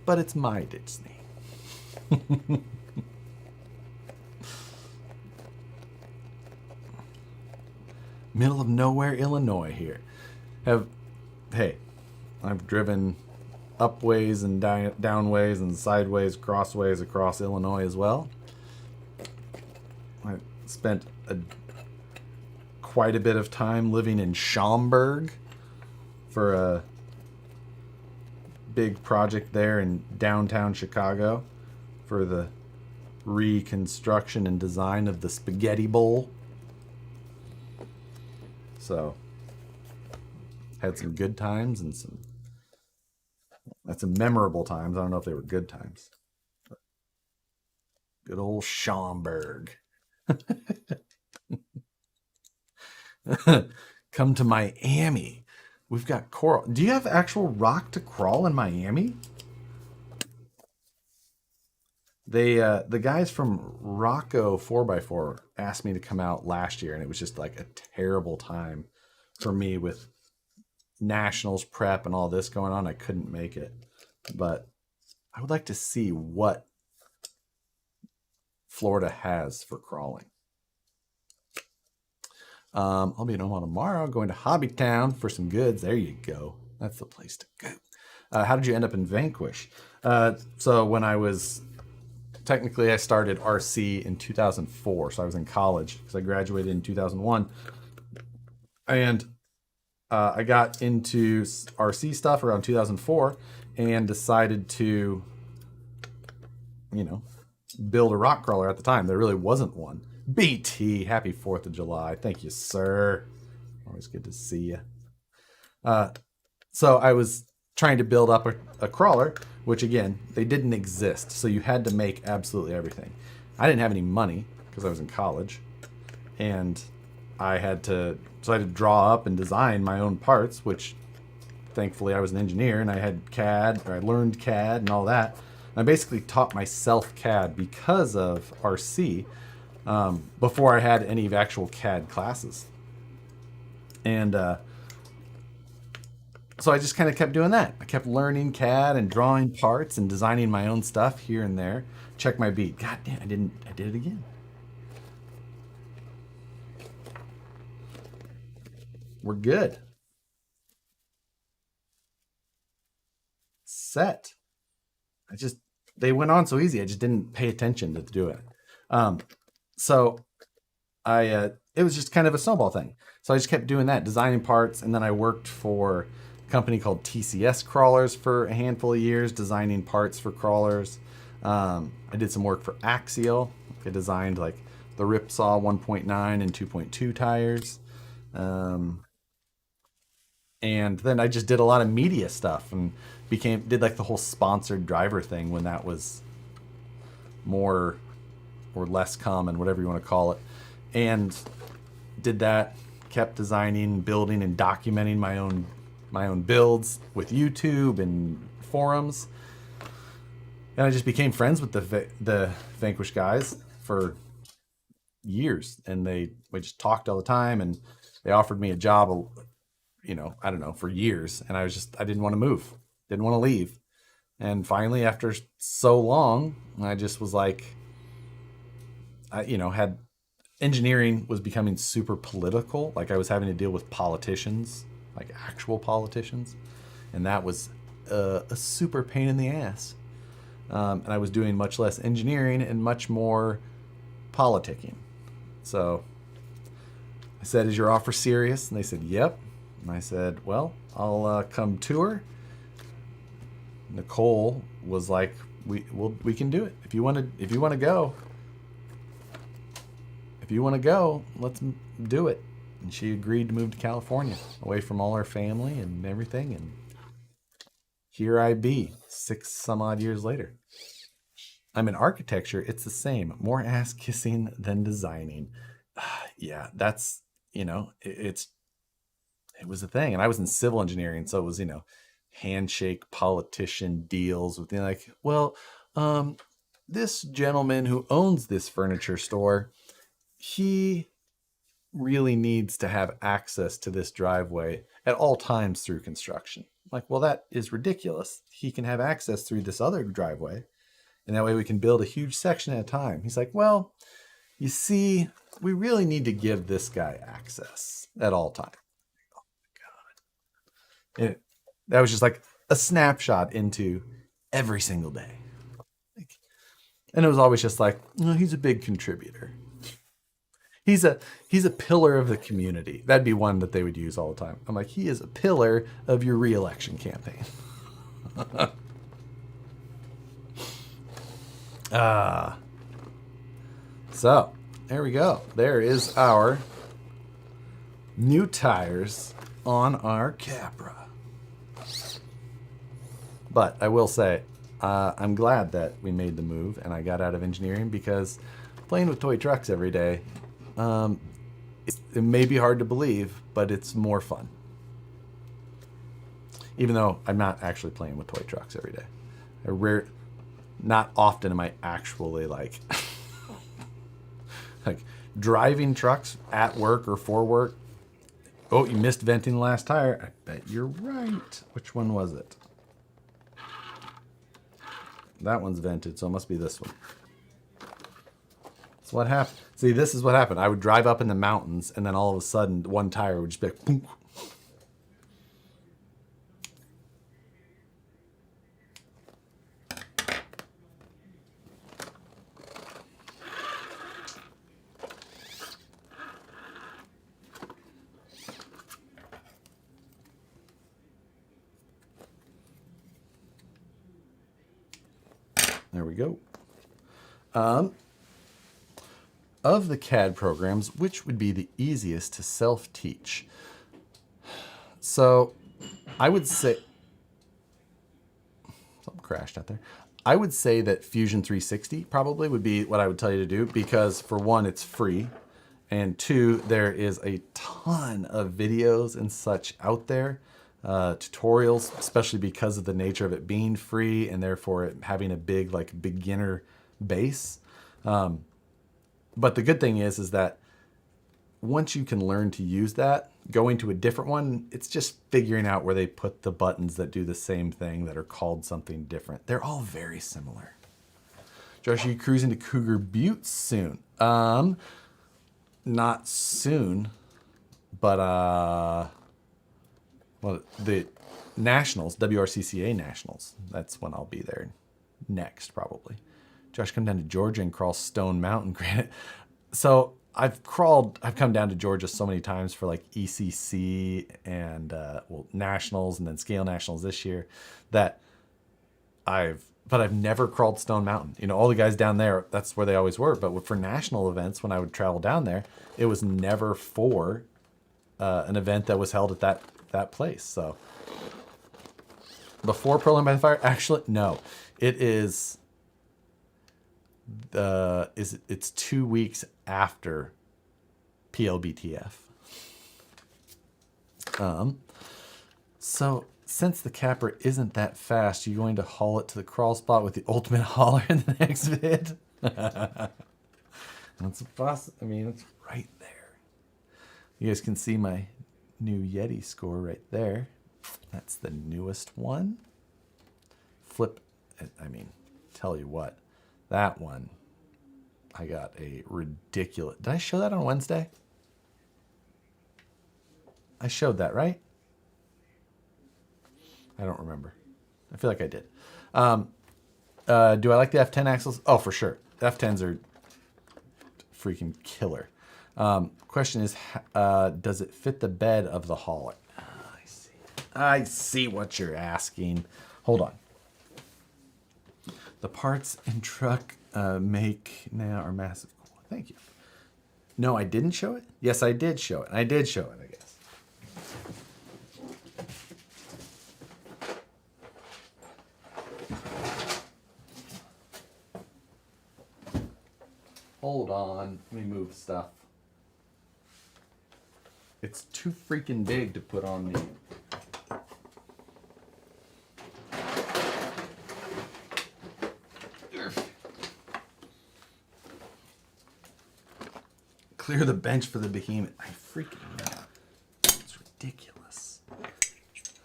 but it's my Disney." Middle of nowhere, Illinois. Here, hey, I've driven upways and downways and sideways, crossways across Illinois as well. I spent quite a bit of time living in Schaumburg for a big project there in downtown Chicago for the reconstruction and design of the Spaghetti Bowl. So, had some good times and some memorable times. I don't know if they were good times. Good old Schaumburg. Come to Miami. We've got coral. Do you have actual rock to crawl in Miami? They the guys from Rocco 4x4 asked me to come out last year, and it was just like a terrible time for me with nationals prep and all this going on. I couldn't make it, but I would like to see what Florida has for crawling. I'll be in Omaha tomorrow, going to Hobbytown for some goods. There you go. That's the place to go. How did you end up in Vanquish? So when I was, technically I started RC in 2004. So I was in college because I graduated in 2001. And I got into RC stuff around 2004 and decided to, build a rock crawler at the time. There really wasn't one. BT, happy 4th of July. Thank you, sir. Always good to see you. So I was trying to build up a crawler, which again, they didn't exist. So you had to make absolutely everything. I didn't have any money because I was in college. And I had to draw up and design my own parts, which thankfully I was an engineer and I had CAD, or I learned CAD and all that. And I basically taught myself CAD because of RC. Before I had any of actual CAD classes. And so I just kind of kept doing that. I kept learning CAD and drawing parts and designing my own stuff here and there. Check my beat. God damn, I did it again. We're good. Set. They went on so easy. I just didn't pay attention to do it. So I it was just kind of a snowball thing. So I just kept doing that, designing parts, and then I worked for a company called TCS Crawlers for a handful of years, designing parts for crawlers. I did some work for Axial. I designed like the Ripsaw 1.9 and 2.2 tires. And then I just did a lot of media stuff and did like the whole sponsored driver thing when that was more or less common, whatever you want to call it. And did that, kept designing, building, and documenting my own builds with YouTube and forums. And I just became friends with the Vanquish guys for years, and we just talked all the time, and they offered me a job, I don't know, for years, and I didn't want to move, didn't want to leave. And finally, after so long, I just was like, had engineering was becoming super political. Like I was having to deal with politicians, like actual politicians, and that was a super pain in the ass. And I was doing much less engineering and much more politicking. So I said, "Is your offer serious?" And they said, "Yep." And I said, "Well, I'll come tour." Nicole was like, "We can do it. If you want to go, let's do it." And she agreed to move to California, away from all her family and everything. And here I be, 6 some odd years later. I'm in architecture. It's the same. More ass kissing than designing. Yeah, that's, it was a thing. And I was in civil engineering. So it was, handshake politician deals with, this gentleman who owns this furniture store, he really needs to have access to this driveway at all times through construction. Like, well, that is ridiculous. He can have access through this other driveway, and that way we can build a huge section at a time. He's like, well, you see, we really need to give this guy access at all times. Oh my God. That was just like a snapshot into every single day. And it was always just like, he's a big contributor. He's a pillar of the community. That'd be one that they would use all the time. I'm like, he is a pillar of your re-election campaign. So there we go. There is our new tires on our Capra. But I will say, I'm glad that we made the move and I got out of engineering, because playing with toy trucks every day, it may be hard to believe, but it's more fun. Even though I'm not actually playing with toy trucks every day. Not often am I actually like driving trucks at work or for work. Oh, you missed venting the last tire. I bet you're right. Which one was it? That one's vented, so it must be this one. So what happened? See, this is what happened. I would drive up in the mountains, and then all of a sudden, one tire would just be like, boom. There we go. Of the CAD programs, which would be the easiest to self-teach? So I would say, something crashed out there. I would say that Fusion 360 probably would be what I would tell you to do, because for one, it's free. And two, there is a ton of videos and such out there, tutorials, especially because of the nature of it being free and therefore it having a big like beginner base. But the good thing is that once you can learn to use that, going to a different one, it's just figuring out where they put the buttons that do the same thing that are called something different. They're all very similar. Josh, are you cruising to Cougar Butte soon? Not soon, but well, the Nationals, WRCCA Nationals, that's when I'll be there next, probably. Josh, come down to Georgia and crawl Stone Mountain Granite. So I've come down to Georgia so many times for like ECC and nationals and then scale nationals this year that but I've never crawled Stone Mountain. You know, all the guys down there, that's where they always were. But for national events, when I would travel down there, it was never for an event that was held at that place. So before Pearl by the Fire, actually, no, it is. It's 2 weeks after PLBTF. So since the Capra isn't that fast, you're going to haul it to the crawl spot with the ultimate hauler in the next vid. That's a boss. I mean, it's right there. You guys can see my new Yeti score right there. That's the newest one. Flip. I mean, tell you what. That one, I got a ridiculous... Did I show that on Wednesday? I showed that, right? I don't remember. I feel like I did. Do I like the F10 axles? Oh, for sure. The F10s are freaking killer. Question is, does it fit the bed of the hauler? I see what you're asking. Hold on. The parts in truck make now are massive. Thank you. No, I didn't show it? Yes, I did show it. I did show it, I guess. Hold on. Let me move stuff. It's too freaking big to put on the... Clear the bench for the behemoth. I freaking know. It's ridiculous.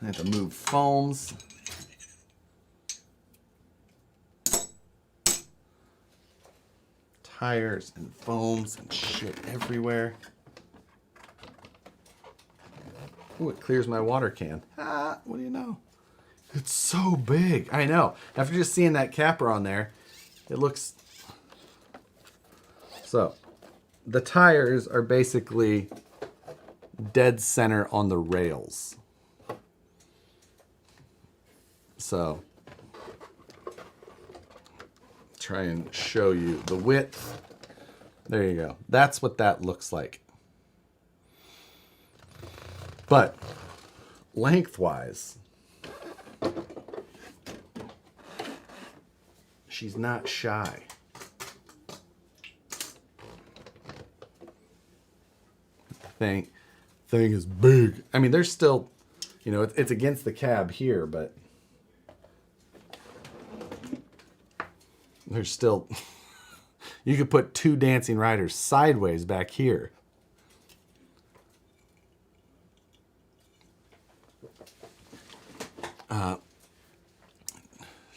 I have to move foams. Tires and foams and shit everywhere. Ooh, it clears my water can. What do you know? It's so big. I know. After just seeing that Capra on there, it looks... So... The tires are basically dead center on the rails. So, try and show you the width. There you go. That's what that looks like. But, lengthwise, she's not shy. Thing is big. I mean, there's still, you know, it's against the cab here, but there's still, you could put 2 dancing riders sideways back here.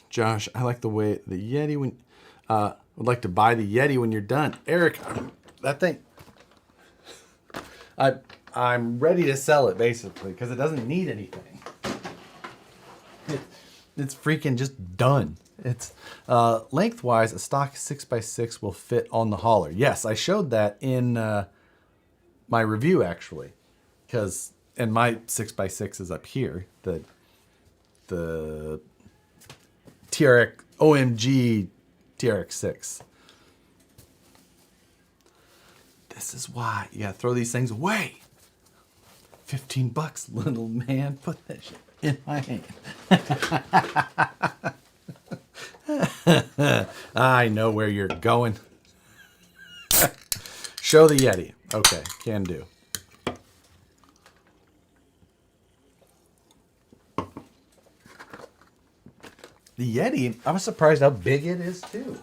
Josh, I like the way the Yeti would like to buy the Yeti when you're done. Eric, that thing. I'm ready to sell it basically because it doesn't need anything. It's freaking just done. It's lengthwise, a stock 6x6 will fit on the hauler. Yes, I showed that in my review actually, and my 6x6 is up here. The TRX OMG TRX6. This is why you gotta throw these things away. $15, little man. Put that shit in my hand. I know where you're going. Show the Yeti. Okay, can do. The Yeti, I was surprised how big it is too.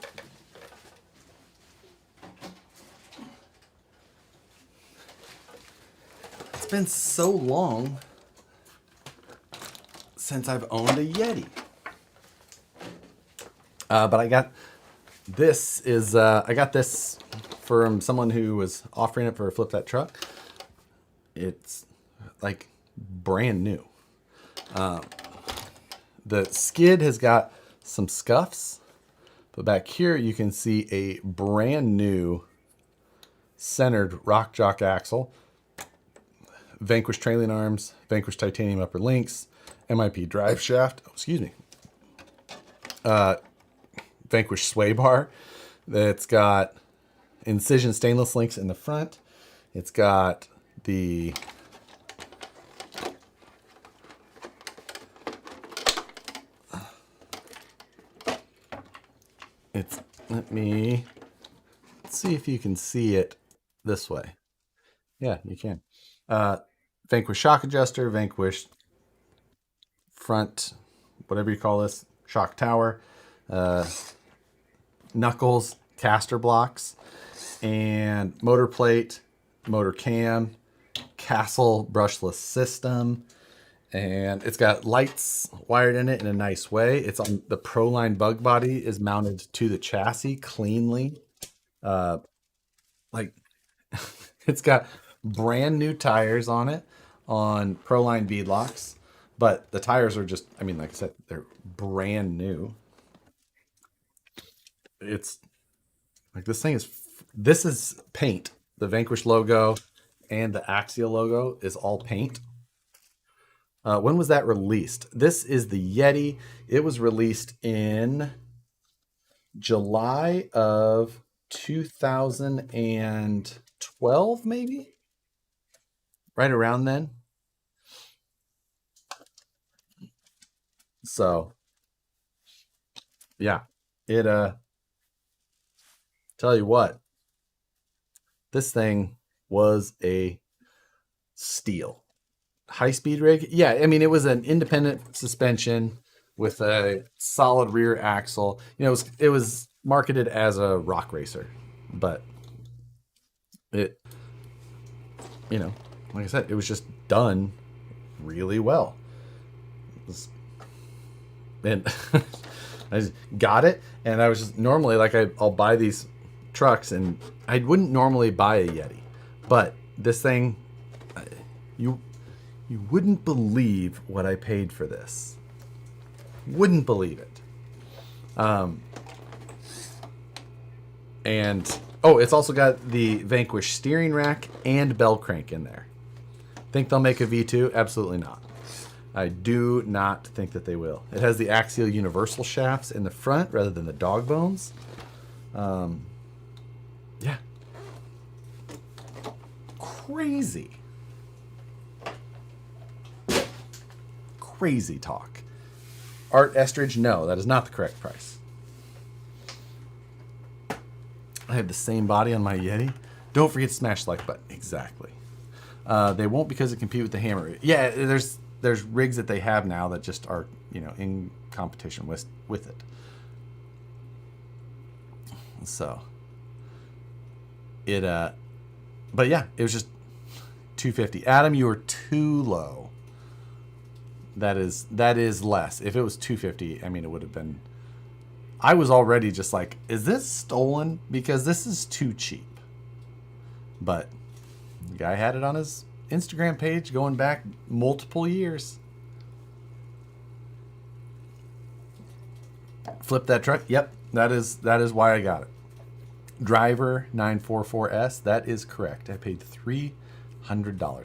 It's been so long since I've owned a Yeti. But I got this I got this from someone who was offering it for a flip that truck. It's like brand new. The skid has got some scuffs, but back here you can see a brand new centered rock jock axle, Vanquish trailing arms, Vanquish titanium upper links, MIP drive shaft. Oh, excuse me. Vanquish sway bar. It's got incision stainless links in the front. It's got the let me see if you can see it this way. Yeah, you can. Vanquish shock adjuster, Vanquish front, whatever you call this, shock tower, knuckles, caster blocks, and motor plate, motor cam, Castle brushless system, and it's got lights wired in it in a nice way. It's on the Proline bug body is mounted to the chassis cleanly. Like it's got brand new tires on it on Proline beadlocks, but the tires are just, I mean, like I said, they're brand new. It's like this is paint. The Vanquish logo and the Axial logo is all paint. When was that released? This is the Yeti. It was released in July of 2012, maybe? Right around then. So, yeah. It tell you what. This thing was a steal. High speed rig? Yeah, I mean it was an independent suspension with a solid rear axle. You know, it was marketed as a rock racer, but it, you know, like I said, it was just done really well. And I just got it, and I was just normally like I'll buy these trucks, and I wouldn't normally buy a Yeti, but this thing, you wouldn't believe what I paid for this. Wouldn't believe it. And oh, it's also got the Vanquish steering rack and bell crank in there. Think they'll make a V2? Absolutely not. I do not think that they will. It has the axial universal shafts in the front rather than the dog bones. Yeah. Crazy. Crazy talk. Art Estridge, no, that is not the correct price. I have the same body on my Yeti. Don't forget to smash the like button. Exactly. They won't because it compete with the Hammer. Yeah, there's rigs that they have now that just are, you know, in competition with it. So it but yeah, it was just $250. Adam, you were too low. That is less. If it was $250, I mean, it would have been. I was already just like, is this stolen? Because this is too cheap. But the guy had it on his Instagram page going back multiple years. Flip that truck. Yep, that is why I got it. Driver 944S. That is correct. I paid $300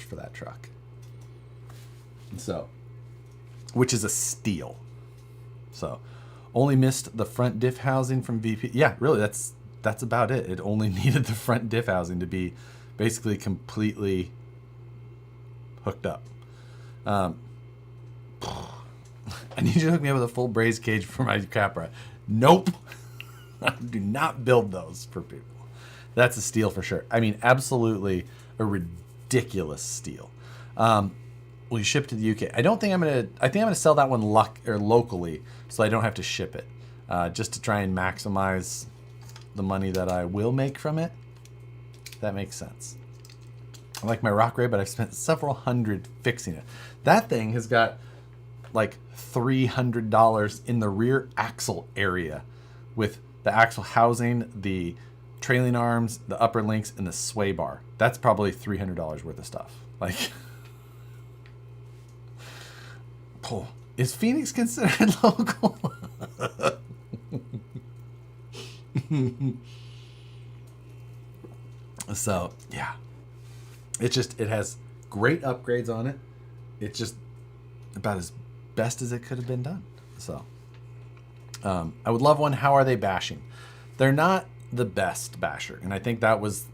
for that truck. So, which is a steal. So, only missed the front diff housing from VP. Yeah, really, that's about it. It only needed the front diff housing to be basically completely hooked up. I need you to hook me up with a full braze cage for my Capra. Nope. I do not build those for people. That's a steal for sure. I mean, absolutely a ridiculous steal. Will you ship to the UK? I think I'm gonna sell that one locally, so I don't have to ship it, just to try and maximize the money that I will make from it. If that makes sense. I like my rock ray, but I've spent several hundred fixing it. That thing has got like $300 in the rear axle area, with the axle housing, the trailing arms, the upper links, and the sway bar. That's probably $300 worth of stuff. Like. Oh, is Phoenix considered local? So yeah, it has great upgrades on it. It's just about as best as it could have been done. So I would love one. How are they bashing? They're not the best basher, and I think that was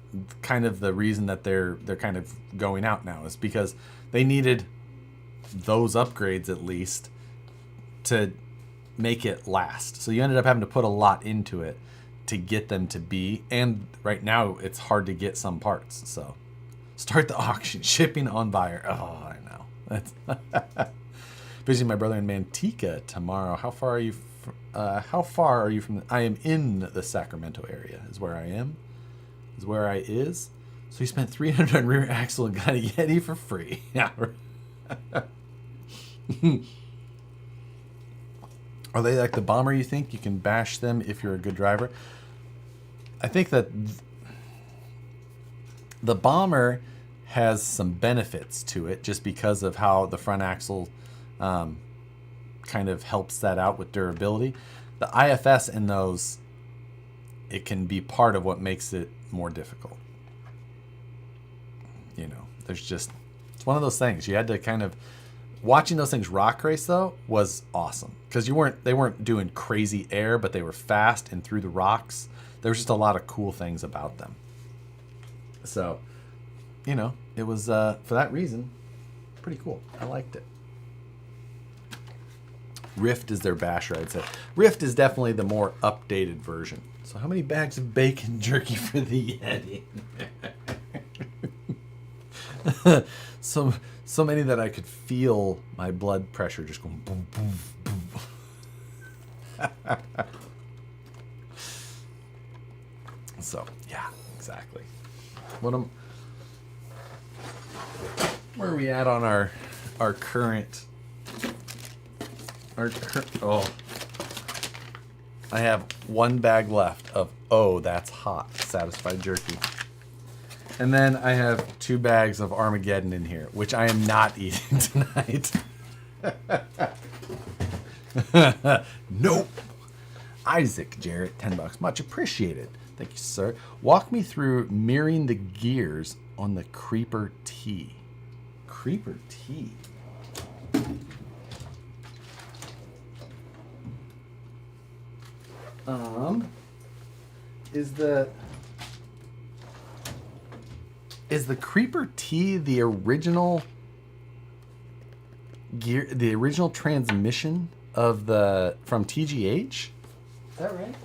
kind of the reason that they're kind of going out now, is because they needed those upgrades at least to make it last. So you ended up having to put a lot into it to get them to be, and right now it's hard to get some parts. So start the auction, shipping on buyer. Oh, I know. That's visiting my brother in Manteca tomorrow. How far are you from I am in the Sacramento area is where I am. Is where I is. So he spent $300 on rear axle and got a Yeti for free. Yeah. Are they like the Bomber, you think? You can bash them if you're a good driver? I think that the Bomber has some benefits to it just because of how the front axle kind of helps that out with durability. The IFS in those, it can be part of what makes it more difficult. You know, it's one of those things. You had to kind of, watching those things rock race though was awesome because they weren't doing crazy air, but they were fast and through the rocks. There was just a lot of cool things about them. So, you know, it was for that reason pretty cool. I liked it. Rift is their basher, I'd say. Rift is definitely the more updated version. So how many bags of bacon jerky for the Yeti? So many that I could feel my blood pressure just going boom, boom, boom. So, yeah, exactly. Where are we at on our current... Oh, I have one bag left of that's hot satisfied jerky, and then I have 2 bags of Armageddon in here, which I am not eating tonight. Nope. Isaac Jarrett, $10, much appreciated. Thank you, sir. Walk me through mirroring the gears on the Creeper T. Creeper T. Is the Creeper T the original gear, the original transmission of from TGH? Is that right?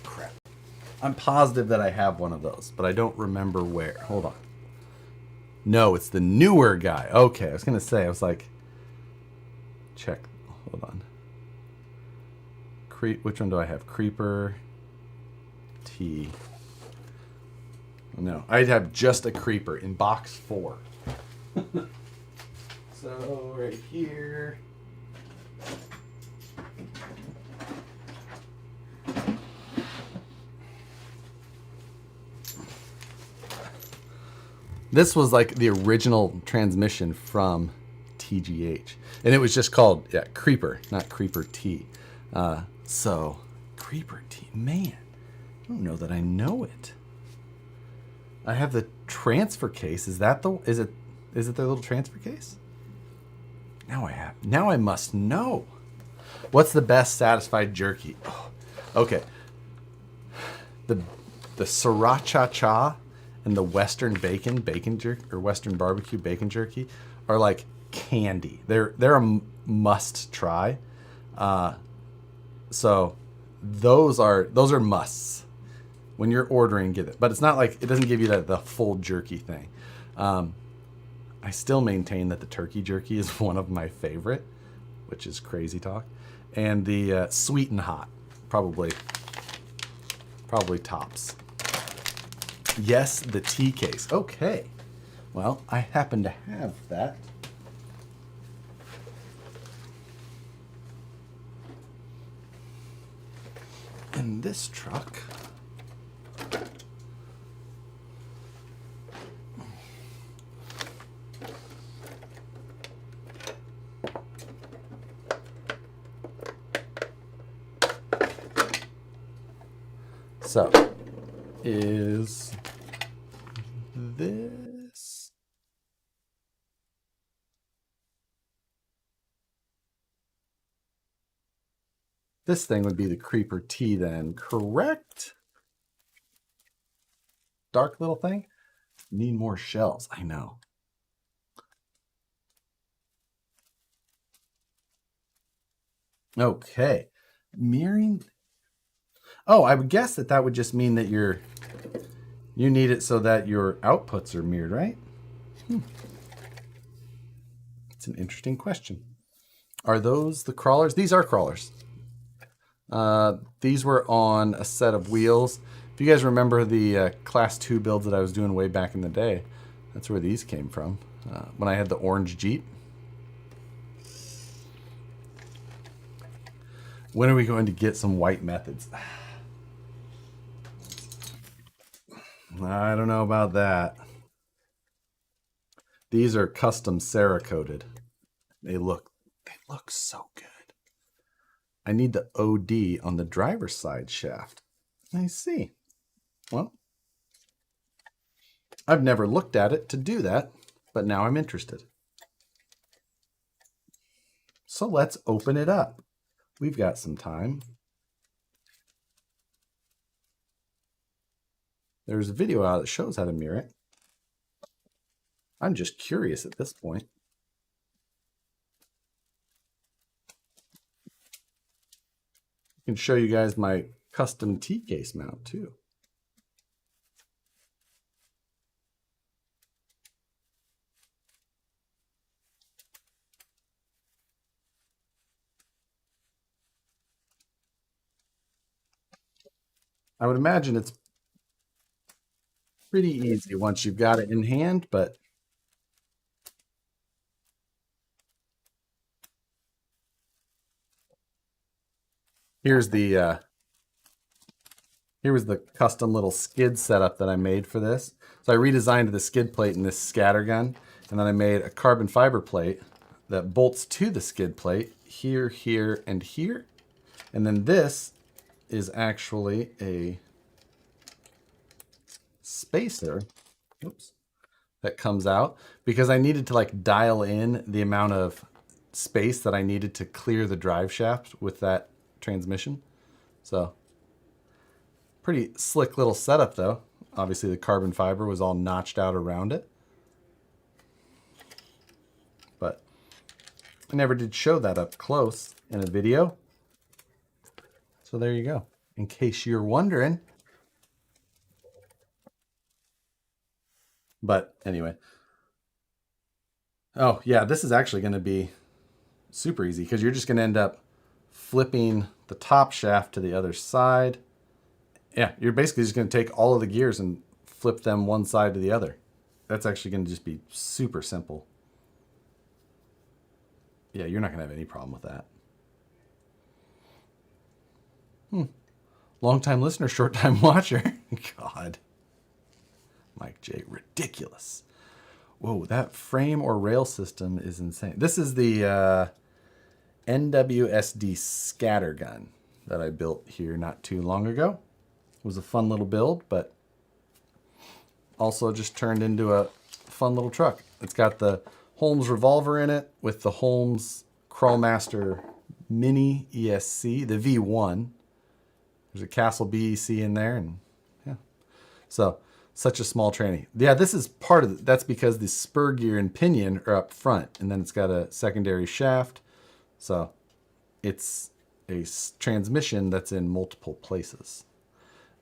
Crap. I'm positive that I have one of those, but I don't remember where. Hold on. No, it's the newer guy. Okay, I was going to say, I was like, check. Hold on. Which one do I have? Creeper T. No, I'd have just a Creeper in box 4. So, right here. This was like the original transmission from TGH. And it was just called, Creeper, not Creeper T. So, Creeper T. Man, I don't know that I know it. I have the transfer case. Is it the little transfer case? Now I must know. What's the best satisfied jerky? Oh, okay. The Sriracha Cha and the Western bacon jerky, or Western barbecue bacon jerky, are like candy. They're a must try. So those are musts. When you're ordering, get it. But it's not like, it doesn't give you the full jerky thing. I still maintain that the turkey jerky is one of my favorite, which is crazy talk. And the sweet and hot, probably tops. Yes, the tea case. Okay. Well, I happen to have that. In this truck. So, is this... This thing would be the Creeper T then, correct? Dark little thing? Need more shells, I know. Okay. Mirroring. Oh, I would guess that would just mean that you need it so that your outputs are mirrored, right? It's an interesting question. Are those the crawlers? These are crawlers. These were on a set of wheels. If you guys remember the Class 2 builds that I was doing way back in the day, that's where these came from. When I had the orange Jeep. When are we going to get some white methods? I don't know about that. These are custom Cerakoted. They look so good. I need the OD on the driver's side shaft. I see. Well, I've never looked at it to do that, but now I'm interested. So let's open it up. We've got some time. There's a video out that shows how to mirror it. I'm just curious at this point. I can show you guys my custom T-case mount too. I would imagine it's pretty easy once you've got it in hand, but here was the custom little skid setup that I made for this. So I redesigned the skid plate in this scatter gun, and then I made a carbon fiber plate that bolts to the skid plate here, here, and here. And then this is actually a spacer, oops, that comes out because I needed to like dial in the amount of space that I needed to clear the drive shaft with that transmission. So pretty slick little setup though. Obviously the carbon fiber was all notched out around it, but I never did show that up close in a video. So there you go, in case you're wondering. But anyway. Oh yeah, this is actually going to be super easy because you're just going to end up flipping the top shaft to the other side. Yeah, you're basically just going to take all of the gears and flip them one side to the other. That's actually going to just be super simple. Yeah, you're not going to have any problem with that. Long time listener, short time watcher. God. Mike J, ridiculous. Whoa, that frame or rail system is insane. This is the NWSD scatter gun that I built here not too long ago. It was a fun little build, but also just turned into a fun little truck. It's got the Holmes revolver in it with the Holmes Crawlmaster Mini ESC, the V1. There's a Castle BEC in there, and yeah. So such a small tranny. Yeah, this is part of it. That's because the spur gear and pinion are up front, and then it's got a secondary shaft. So it's a transmission that's in multiple places.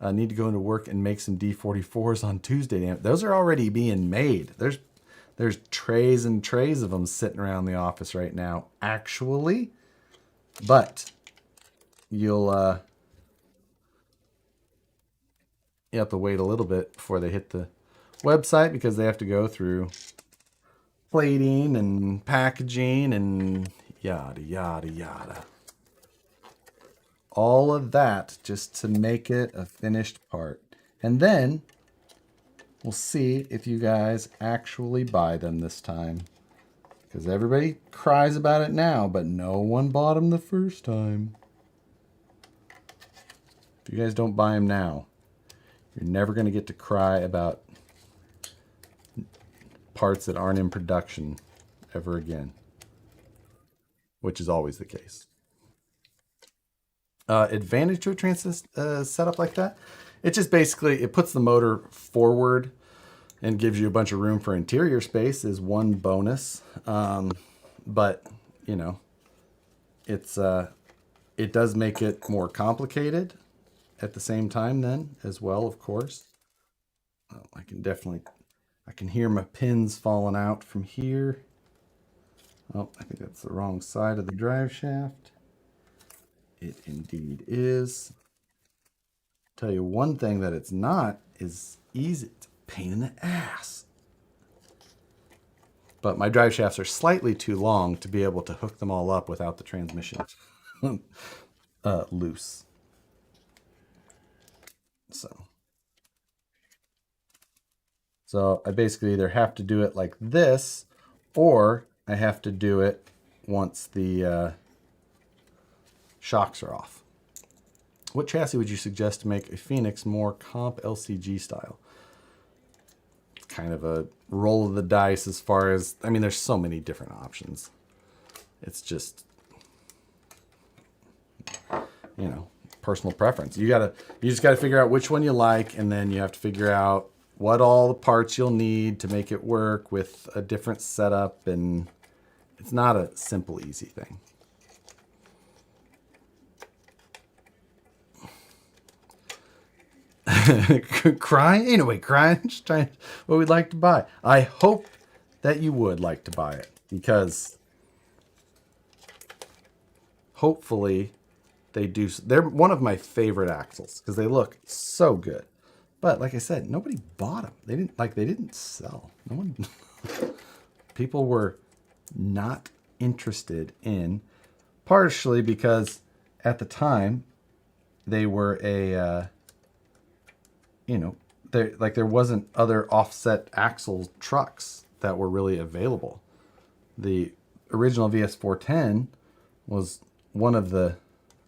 I need to go into work and make some D44s on Tuesday. Those are already being made. There's trays and trays of them sitting around the office right now, actually. But you have to wait a little bit before they hit the website because they have to go through plating and packaging and yada, yada, yada. All of that just to make it a finished part. And then we'll see if you guys actually buy them this time. Because everybody cries about it now, but no one bought them the first time. If you guys don't buy them now, You're never going to get to cry about parts that aren't in production ever again, which is always the case. Advantage to a setup like that, it just basically it puts the motor forward and gives you a bunch of room for interior space is one bonus. But you know, it's it does make it more complicated at the same time then as well, of course. Oh, I can hear my pins falling out from here. Oh, I think that's the wrong side of the drive shaft. It indeed is. Tell you one thing that it's not is easy. It's a pain in the ass. But my drive shafts are slightly too long to be able to hook them all up without the transmission loose. So I basically either have to do it like this, or I have to do it once the shocks are off. What chassis would you suggest to make a Phoenix more comp LCG style? Kind of a roll of the dice as far as, I mean, there's so many different options. It's just, you know, personal preference. You just gotta figure out which one you like, and then you have to figure out what all the parts you'll need to make it work with a different setup, and it's not a simple, easy thing. Crying? Ain't no way crying. Just trying what we'd like to buy. I hope that you would like to buy it, because hopefully they do. They're one of my favorite axles because they look so good. But like I said, nobody bought them. They didn't sell. No one. People were not interested in, partially because at the time they were a there wasn't other offset axle trucks that were really available. The original VS410 was one of the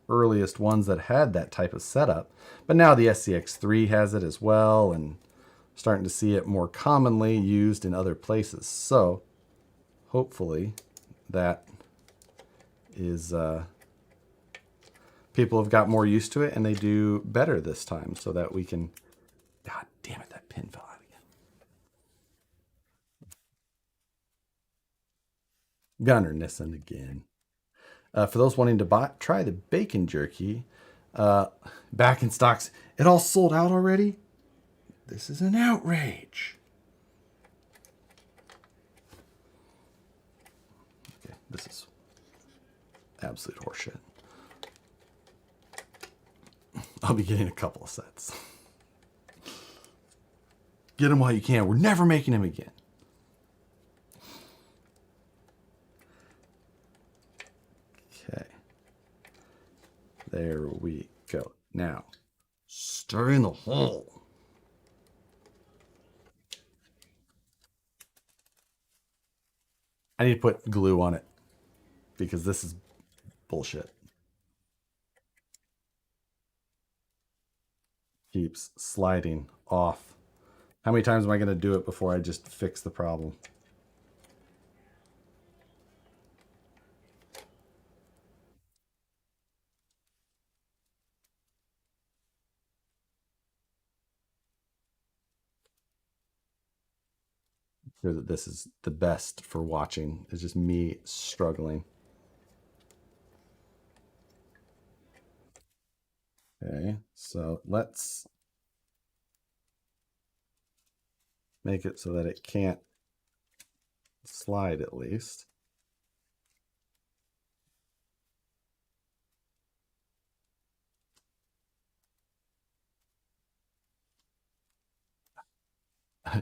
earliest ones that had that type of setup, but now the SCX3 has it as well, and starting to see it more commonly used in other places. So hopefully that is people have got more used to it and they do better this time, so that we can. God damn it, that pin fell out again. Gunner Nissen again. For those wanting to try the bacon jerky, back in stocks. It all sold out already? This is an outrage. Okay, this is absolute horseshit. I'll be getting a couple of sets. Get them while you can. We're never making them again. Okay. There we go. Now, stir in the hole. I need to put glue on it because this is bullshit. Keeps sliding off. How many times am I going to do it before I just fix the problem? Sure that this is the best for watching. It's just me struggling. Okay, so let's make it so that it can't slide at least.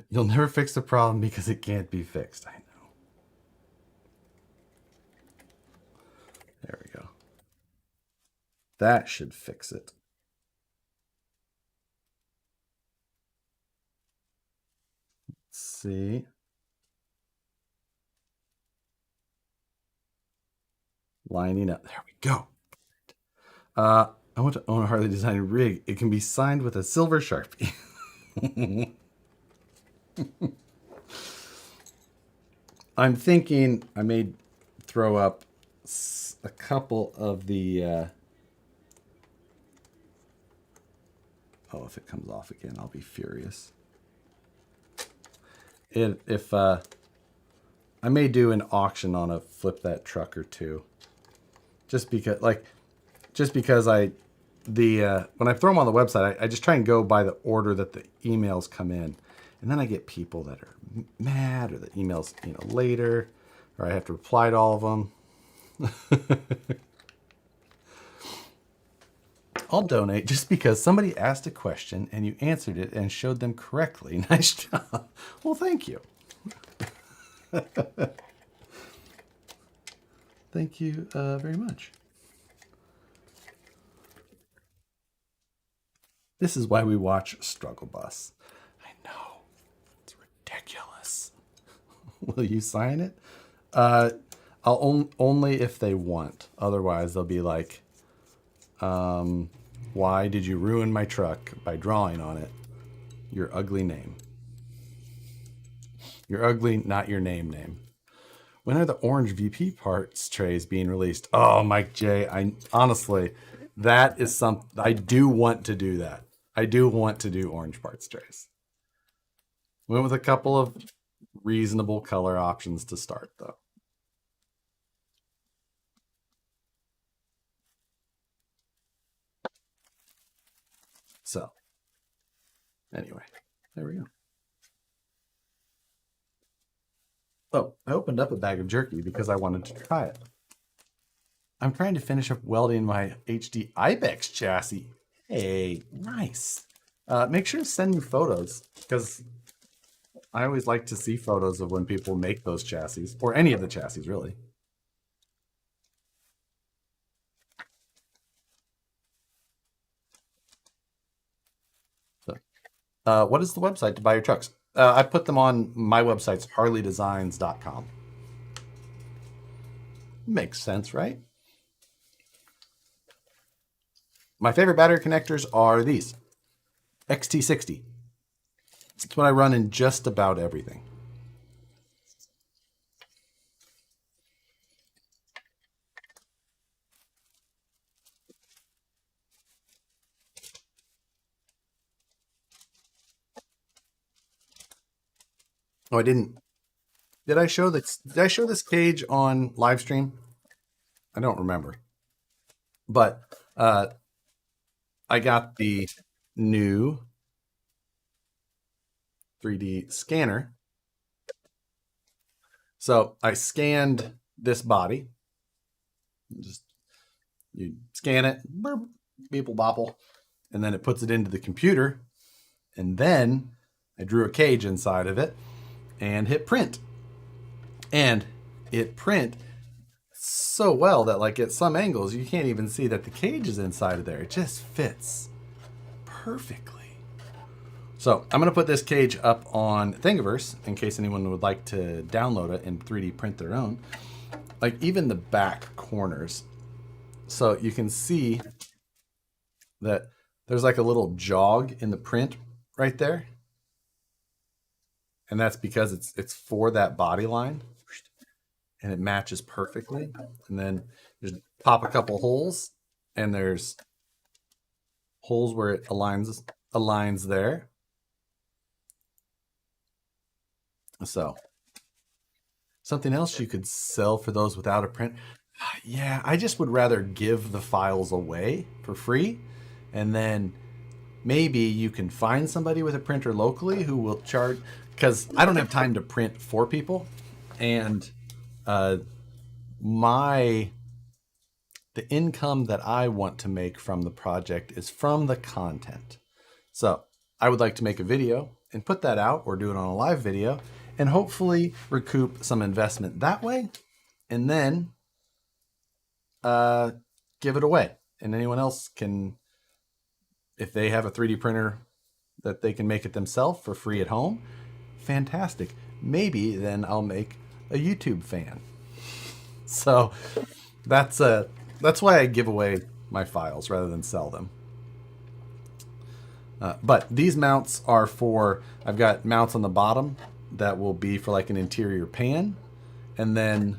You'll never fix the problem because it can't be fixed. I know. There we go. That should fix it. Let's see. Lining up. There we go. I want to own a Harley design rig. It can be signed with a silver Sharpie. I'm thinking I may throw up a couple of the... oh, if it comes off again, I'll be furious. If I may do an auction on a Flip That Truck or two. Just because, when I throw them on the website, I just try and go by the order that the emails come in. And then I get people that are mad, or the emails, later, or I have to reply to all of them. I'll donate just because somebody asked a question and you answered it and showed them correctly. Nice job. Well, thank you. Thank you very much. This is why we watch Struggle Bus. I know. It's ridiculous. Will you sign it? I'll only if they want. Otherwise, they'll be like, why did you ruin my truck by drawing on it? Your ugly name. Your ugly, not your name. When are the orange VP parts trays being released? Oh, Mike J, honestly, that is something I do want to do. That I do want to do orange parts trays. Went with a couple of reasonable color options to start, though. So, anyway, there we go. Oh, I opened up a bag of jerky because I wanted to try it. I'm trying to finish up welding my HD Ibex chassis. Hey, nice. Make sure to send me photos, because I always like to see photos of when people make those chassis, or any of the chassis, really. So, what is the website to buy your trucks? I put them on my website's harleydesigns.com. Makes sense, right? My favorite battery connectors are these. XT60. It's what I run in just about everything. Oh, I didn't. Did I show this? Did I show this cage on live stream? I don't remember. But I got the new 3D scanner. So I scanned this body. Just you scan it, beeple bopple, and then it puts it into the computer. And then I drew a cage inside of it and hit print. And it print so well that, like, at some angles you can't even see that the cage is inside of there. It just fits perfectly. So I'm going to put this cage up on Thingiverse in case anyone would like to download it and 3D print their own. Like, even the back corners. So you can see that there's like a little jog in the print right there. And that's because it's for that body line. And it matches perfectly. And then just pop a couple holes, and there's holes where it aligns there. So something else you could sell for those without a print. Yeah, I just would rather give the files away for free, and then maybe you can find somebody with a printer locally who will charge, because I don't have time to print for people. And the income that I want to make from the project is from the content. So I would like to make a video and put that out, or do it on a live video, and hopefully recoup some investment that way, and then give it away. And anyone else can, if they have a 3D printer that they can make it themselves for free at home, fantastic. Maybe then I'll make a YouTube fan. So that's why I give away my files rather than sell them. But these mounts are for, I've got mounts on the bottom that will be for like an interior pan. And then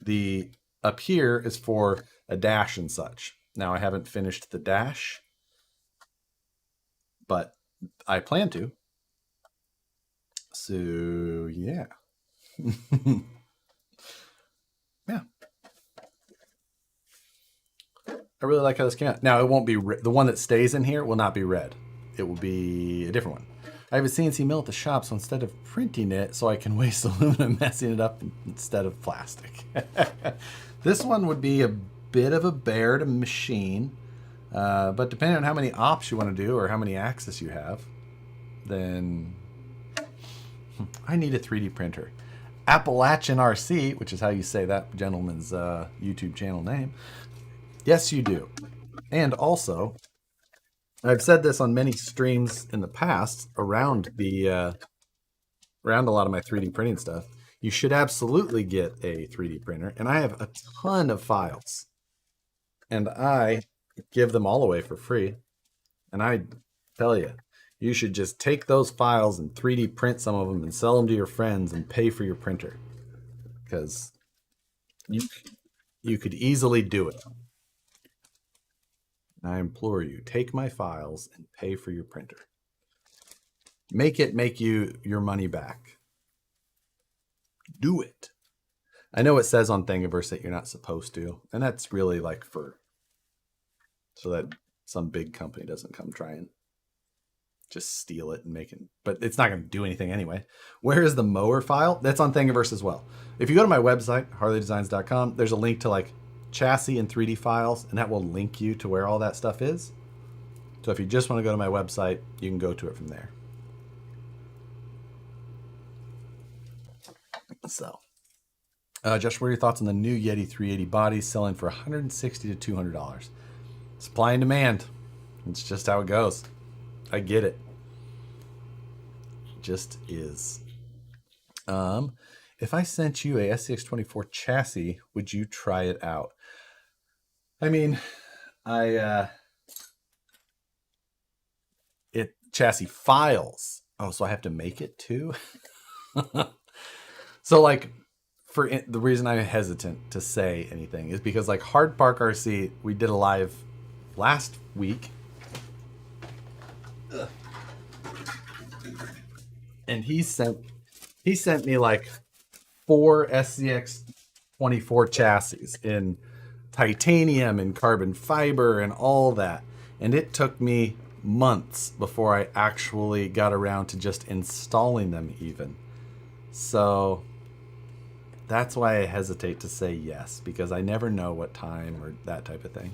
the up here is for a dash and such. Now I haven't finished the dash, but I plan to. So yeah. Yeah. I really like how this came out. Now it won't be the one that stays in here will not be red. It will be a different one. I have a CNC mill at the shop, so instead of printing it, so I can waste aluminum messing it up instead of plastic. This one would be a bit of a bear to machine, but depending on how many ops you want to do or how many axes you have, then I need a 3D printer. Appalachian RC, which is how you say that gentleman's YouTube channel name. Yes, you do. And also, I've said this on many streams in the past around the around a lot of my 3D printing stuff. You should absolutely get a 3D printer, and I have a ton of files, and I give them all away for free. And I tell you, you should just take those files and 3D print some of them and sell them to your friends and pay for your printer, because you could easily do it. I implore you, take my files and pay for your printer. Make it make you your money back. Do it. I know it says on Thingiverse that you're not supposed to, and that's really like for so that some big company doesn't come try and just steal it and make it. But it's not going to do anything anyway. Where is the mower file? That's on Thingiverse as well. If you go to my website, harleydesigns.com, there's a link to like chassis and 3D files, and that will link you to where all that stuff is. So if you just want to go to my website, you can go to it from there. So, Josh, what are your thoughts on the new Yeti 380 bodies selling for $160 to $200? Supply and demand. It's just how it goes. I get it. It just is. If I sent you a SCX24 chassis, would you try it out? I mean, chassis files. Oh, so I have to make it too? So like, for the reason I'm hesitant to say anything is because like Hard Park RC, we did a live last week. And he sent me like 4 SCX24 chassis in titanium and carbon fiber and all that. And it took me months before I actually got around to just installing them even. So that's why I hesitate to say yes, because I never know what time or that type of thing.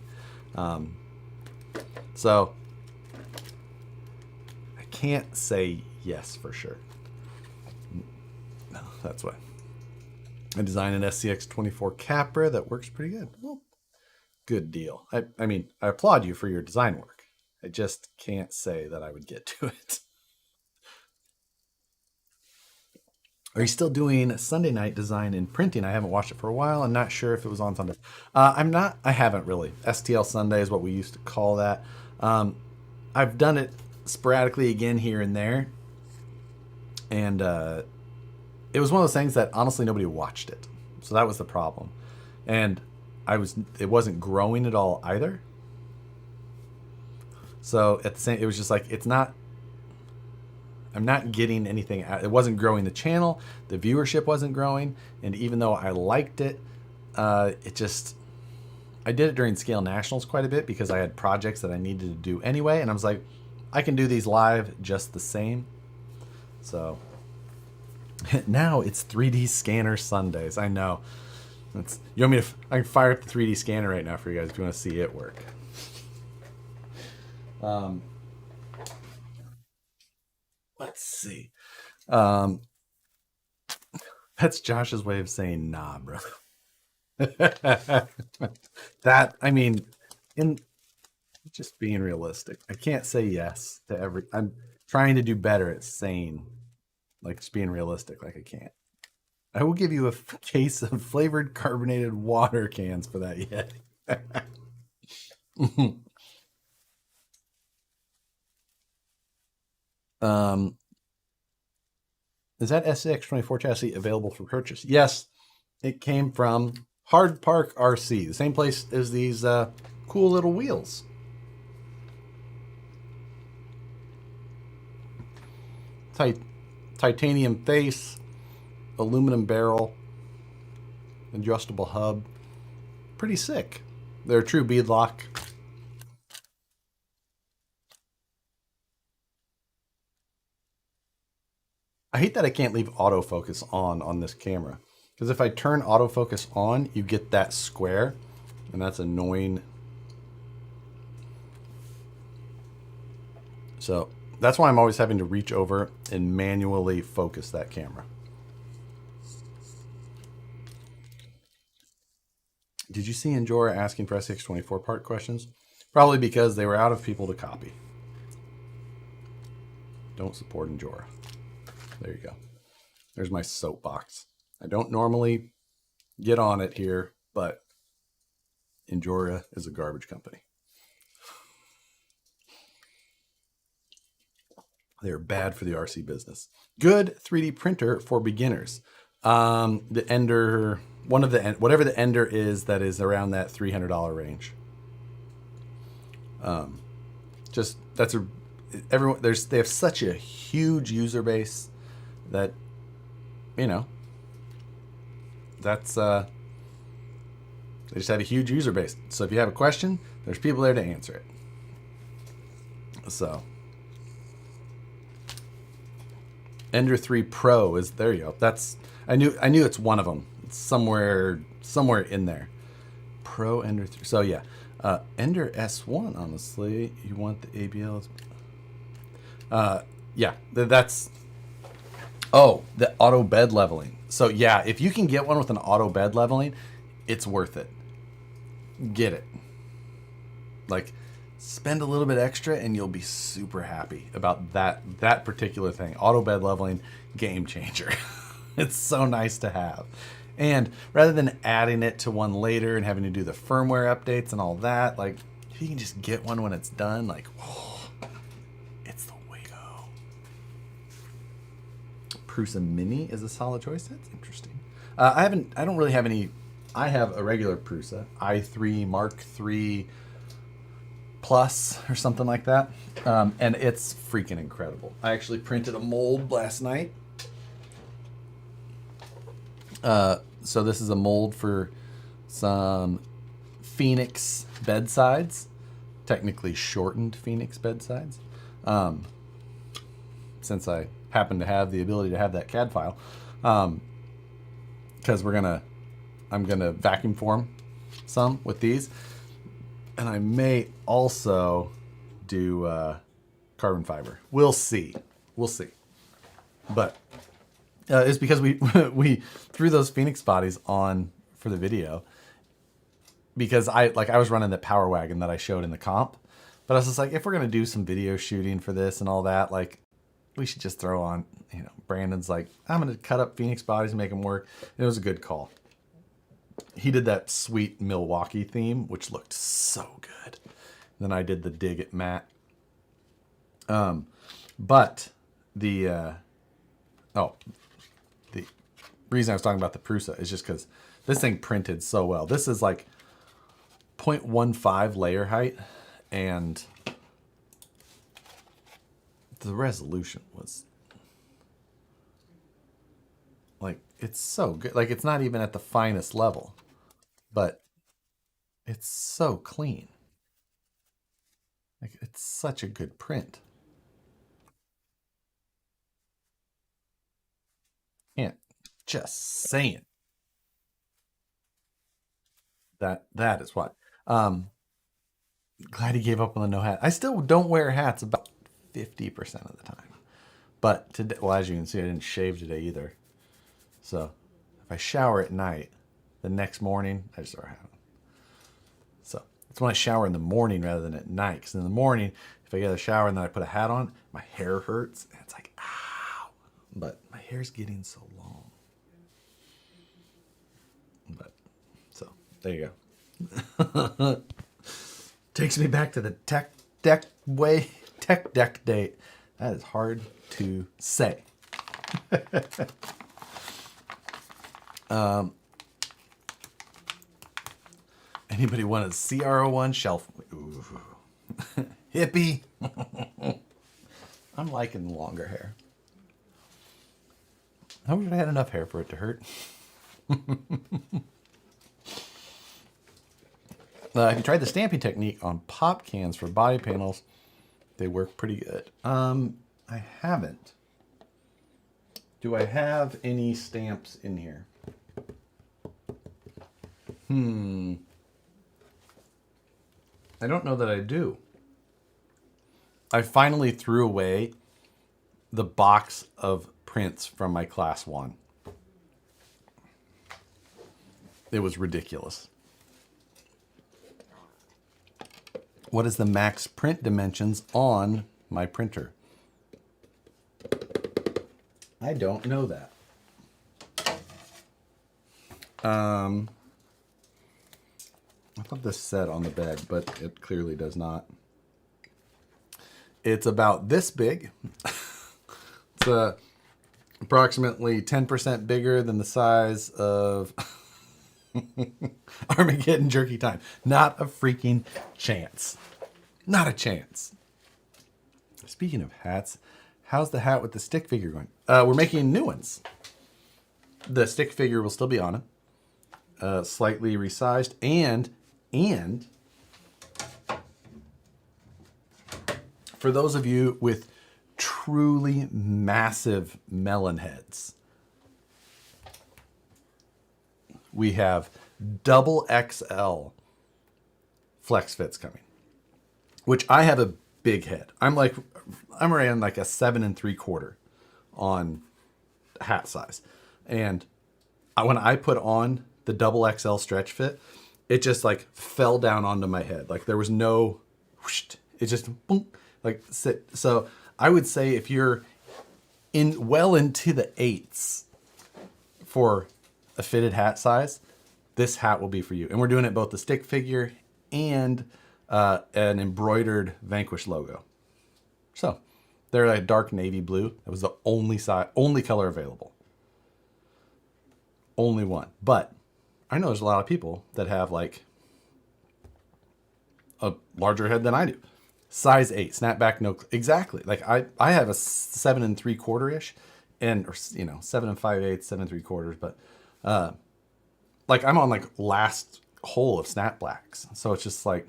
So I can't say yes for sure. No, that's why. I designed an SCX24 Capra that works pretty good. Well, good deal. I mean, I applaud you for your design work. I just can't say that I would get to it. Are you still doing Sunday night design and printing? I haven't watched it for a while. I'm not sure if it was on Sunday. I'm not. I haven't really. STL Sunday is what we used to call that. I've done it sporadically again here and there. And it was one of those things that honestly nobody watched it. So that was the problem. And it wasn't growing at all either. So at the same, it was just like, I'm not getting anything out. It wasn't growing the channel. The viewership wasn't growing. And even though I liked it, I did it during Scale Nationals quite a bit because I had projects that I needed to do anyway. And I was like, I can do these live just the same. So now it's 3D scanner Sundays. I know. You want me to? I can fire up the 3D scanner right now for you guys if you want to see it work. Let's see. That's Josh's way of saying nah, bro. That, I mean, in just being realistic, I can't say yes to every. I'm trying to do better at saying, like, just being realistic. Like, I can't. I will give you a case of flavored carbonated water cans for that Yeti. Is that SCX24 chassis available for purchase? Yes, it came from Hard Park RC, the same place as these cool little wheels. Titanium face, aluminum barrel, adjustable hub. Pretty sick. They're a true beadlock. I hate that I can't leave autofocus on this camera. Because if I turn autofocus on, you get that square. And that's annoying. So that's why I'm always having to reach over and manually focus that camera. Did you see Enjora asking for SX24 part questions? Probably because they were out of people to copy. Don't support Enjora. There you go. There's my soapbox. I don't normally get on it here, but Enjora is a garbage company. They're bad for the RC business. Good 3D printer for beginners. The Ender, whatever the Ender is, that is around that $300 range. Just that's everyone. They have such a huge user base that, you know, that's they just have a huge user base. So if you have a question, there's people there to answer it. So Ender 3 Pro is there. You go. That's I knew it's one of them. It's somewhere in there. Pro Ender 3. So yeah, Ender S1. Honestly, you want the ABLs? Yeah, that's. Oh, the auto bed leveling. So yeah, if you can get one with an auto bed leveling, it's worth it. Get it. Like, spend a little bit extra and you'll be super happy about that particular thing. Auto bed leveling, game changer. It's so nice to have. And rather than adding it to one later and having to do the firmware updates and all that, like, if you can just get one when it's done, like, whoa, it's the way to go. Prusa Mini is a solid choice. That's interesting. I don't really have any. I have a regular Prusa, i3 Mark III Plus or something like that, and it's freaking incredible. I actually printed a mold last night. So this is a mold for some Phoenix bedsides, technically shortened Phoenix bedsides, since I happen to have the ability to have that CAD file, because I'm gonna vacuum form some with these, and I may also do carbon fiber. We'll see, but it's because we threw those Phoenix bodies on for the video, because I was running the Power Wagon that I showed in the comp, but I was just like, if we're gonna do some video shooting for this and all that, like, we should just throw on, Brandon's like, I'm gonna cut up Phoenix bodies and make them work. And it was a good call. He did that sweet Milwaukee theme, which looked so good. And then I did the dig at Matt. But the reason I was talking about the Prusa is just because this thing printed so well. This is like 0.15 layer height, and the resolution was like, it's so good. Like, it's not even at the finest level, but it's so clean. Like, it's such a good print. Can't just saying that is what. Glad he gave up on the no hat. I still don't wear hats about 50% of the time. But today, well, as you can see, I didn't shave today either. So if I shower at night, the next morning I just throw a hat on. So it's when I shower in the morning rather than at night. Because in the morning, if I get a shower and then I put a hat on, my hair hurts and it's like, ow. But my hair's getting so long. But so there you go. Takes me back to the tech deck date. That is hard to say. Anybody want a CR01 shelf? Ooh. Hippie. I'm liking the longer hair. I wish I had enough hair for it to hurt. If you tried the stamping technique on pop cans for body panels, they work pretty good. I haven't. Do I have any stamps in here? I don't know that I do. I finally threw away the box of prints from my class 1. It was ridiculous. What is the max print dimensions on my printer? I don't know that. I thought this said on the bed, but it clearly does not. It's about this big. It's approximately 10% bigger than the size of Armageddon Jerky Time. Not a freaking chance. Not a chance. Speaking of hats, how's the hat with the stick figure going? We're making new ones. The stick figure will still be on it. Slightly resized and for those of you with truly massive melon heads, we have double XL flex fits coming, which I have a big head. I'm around like a 7 3/4 on hat size. And when I put on the double XL stretch fit, it just like fell down onto my head. Like there was no, whoosh, it just boom, like sit. So I would say if you're well into the 8s for a fitted hat size, this hat will be for you. And we're doing it both the stick figure and an embroidered Vanquish logo. So they're like dark navy blue. That was the only color available. Only one. But I know there's a lot of people that have like a larger head than I do. Size 8, snapback, no, exactly. Like I have a 7 3/4-ish, or 7 5/8, 7 3/4. But like I'm on like last hole of snapbacks, so it's just like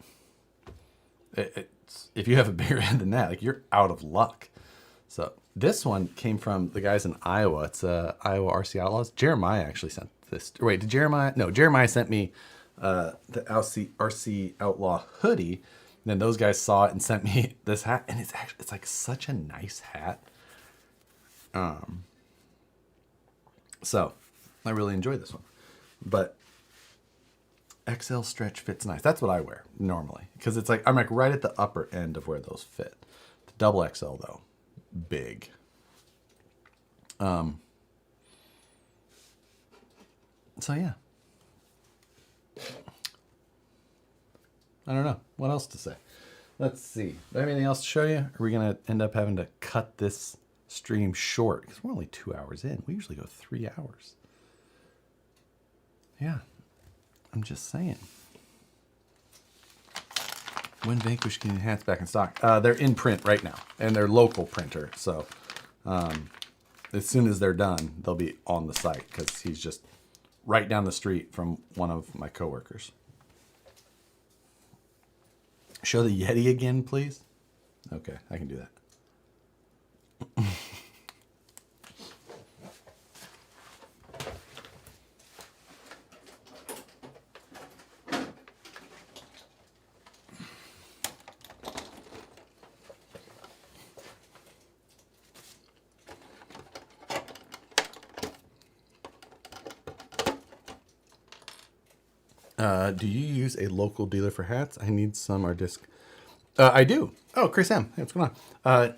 if you have a bigger head than that, like you're out of luck. So this one came from the guys in Iowa. It's Iowa RC Outlaws. Jeremiah actually sent this. Wait, did Jeremiah? No, Jeremiah sent me the RC Outlaw hoodie. And then those guys saw it and sent me this hat, and it's like such a nice hat. So I really enjoy this one. But XL stretch fits nice. That's what I wear normally because it's like I'm like right at the upper end of where those fit. The double XL though, big. So yeah. I don't know what else to say. Let's see. Do I have anything else to show you? Are we going to end up having to cut this stream short? Because we're only 2 hours in. We usually go 3 hours. Yeah. I'm just saying. When Vanquish getting hats back in stock? They're in print right now. And they're local printer. So as soon as they're done, they'll be on the site. Because he's just right down the street from one of my coworkers. Show the Yeti again, please. Okay, I can do that. Do you use a local dealer for hats? I need some or disc. I do. Oh, Chris M. Hey, what's going on?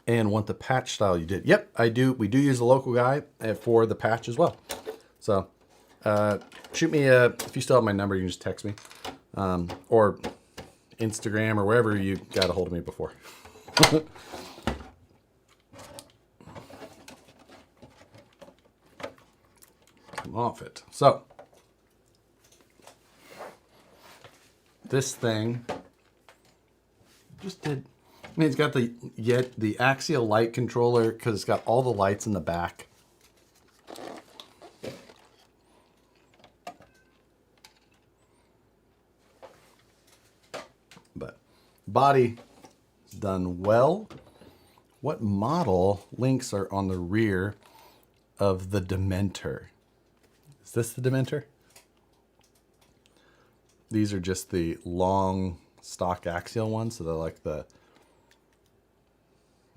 And want the patch style you did. Yep, I do. We do use a local guy for the patch as well. So shoot me if you still have my number, you can just text me. Or Instagram or wherever you got a hold of me before. Come off it. So this thing just did. I mean, it's got the axial light controller because it's got all the lights in the back. But body is done well. What model links are on the rear of the Dementor? Is this the Dementor? These are just the long stock axial ones, so they're like the,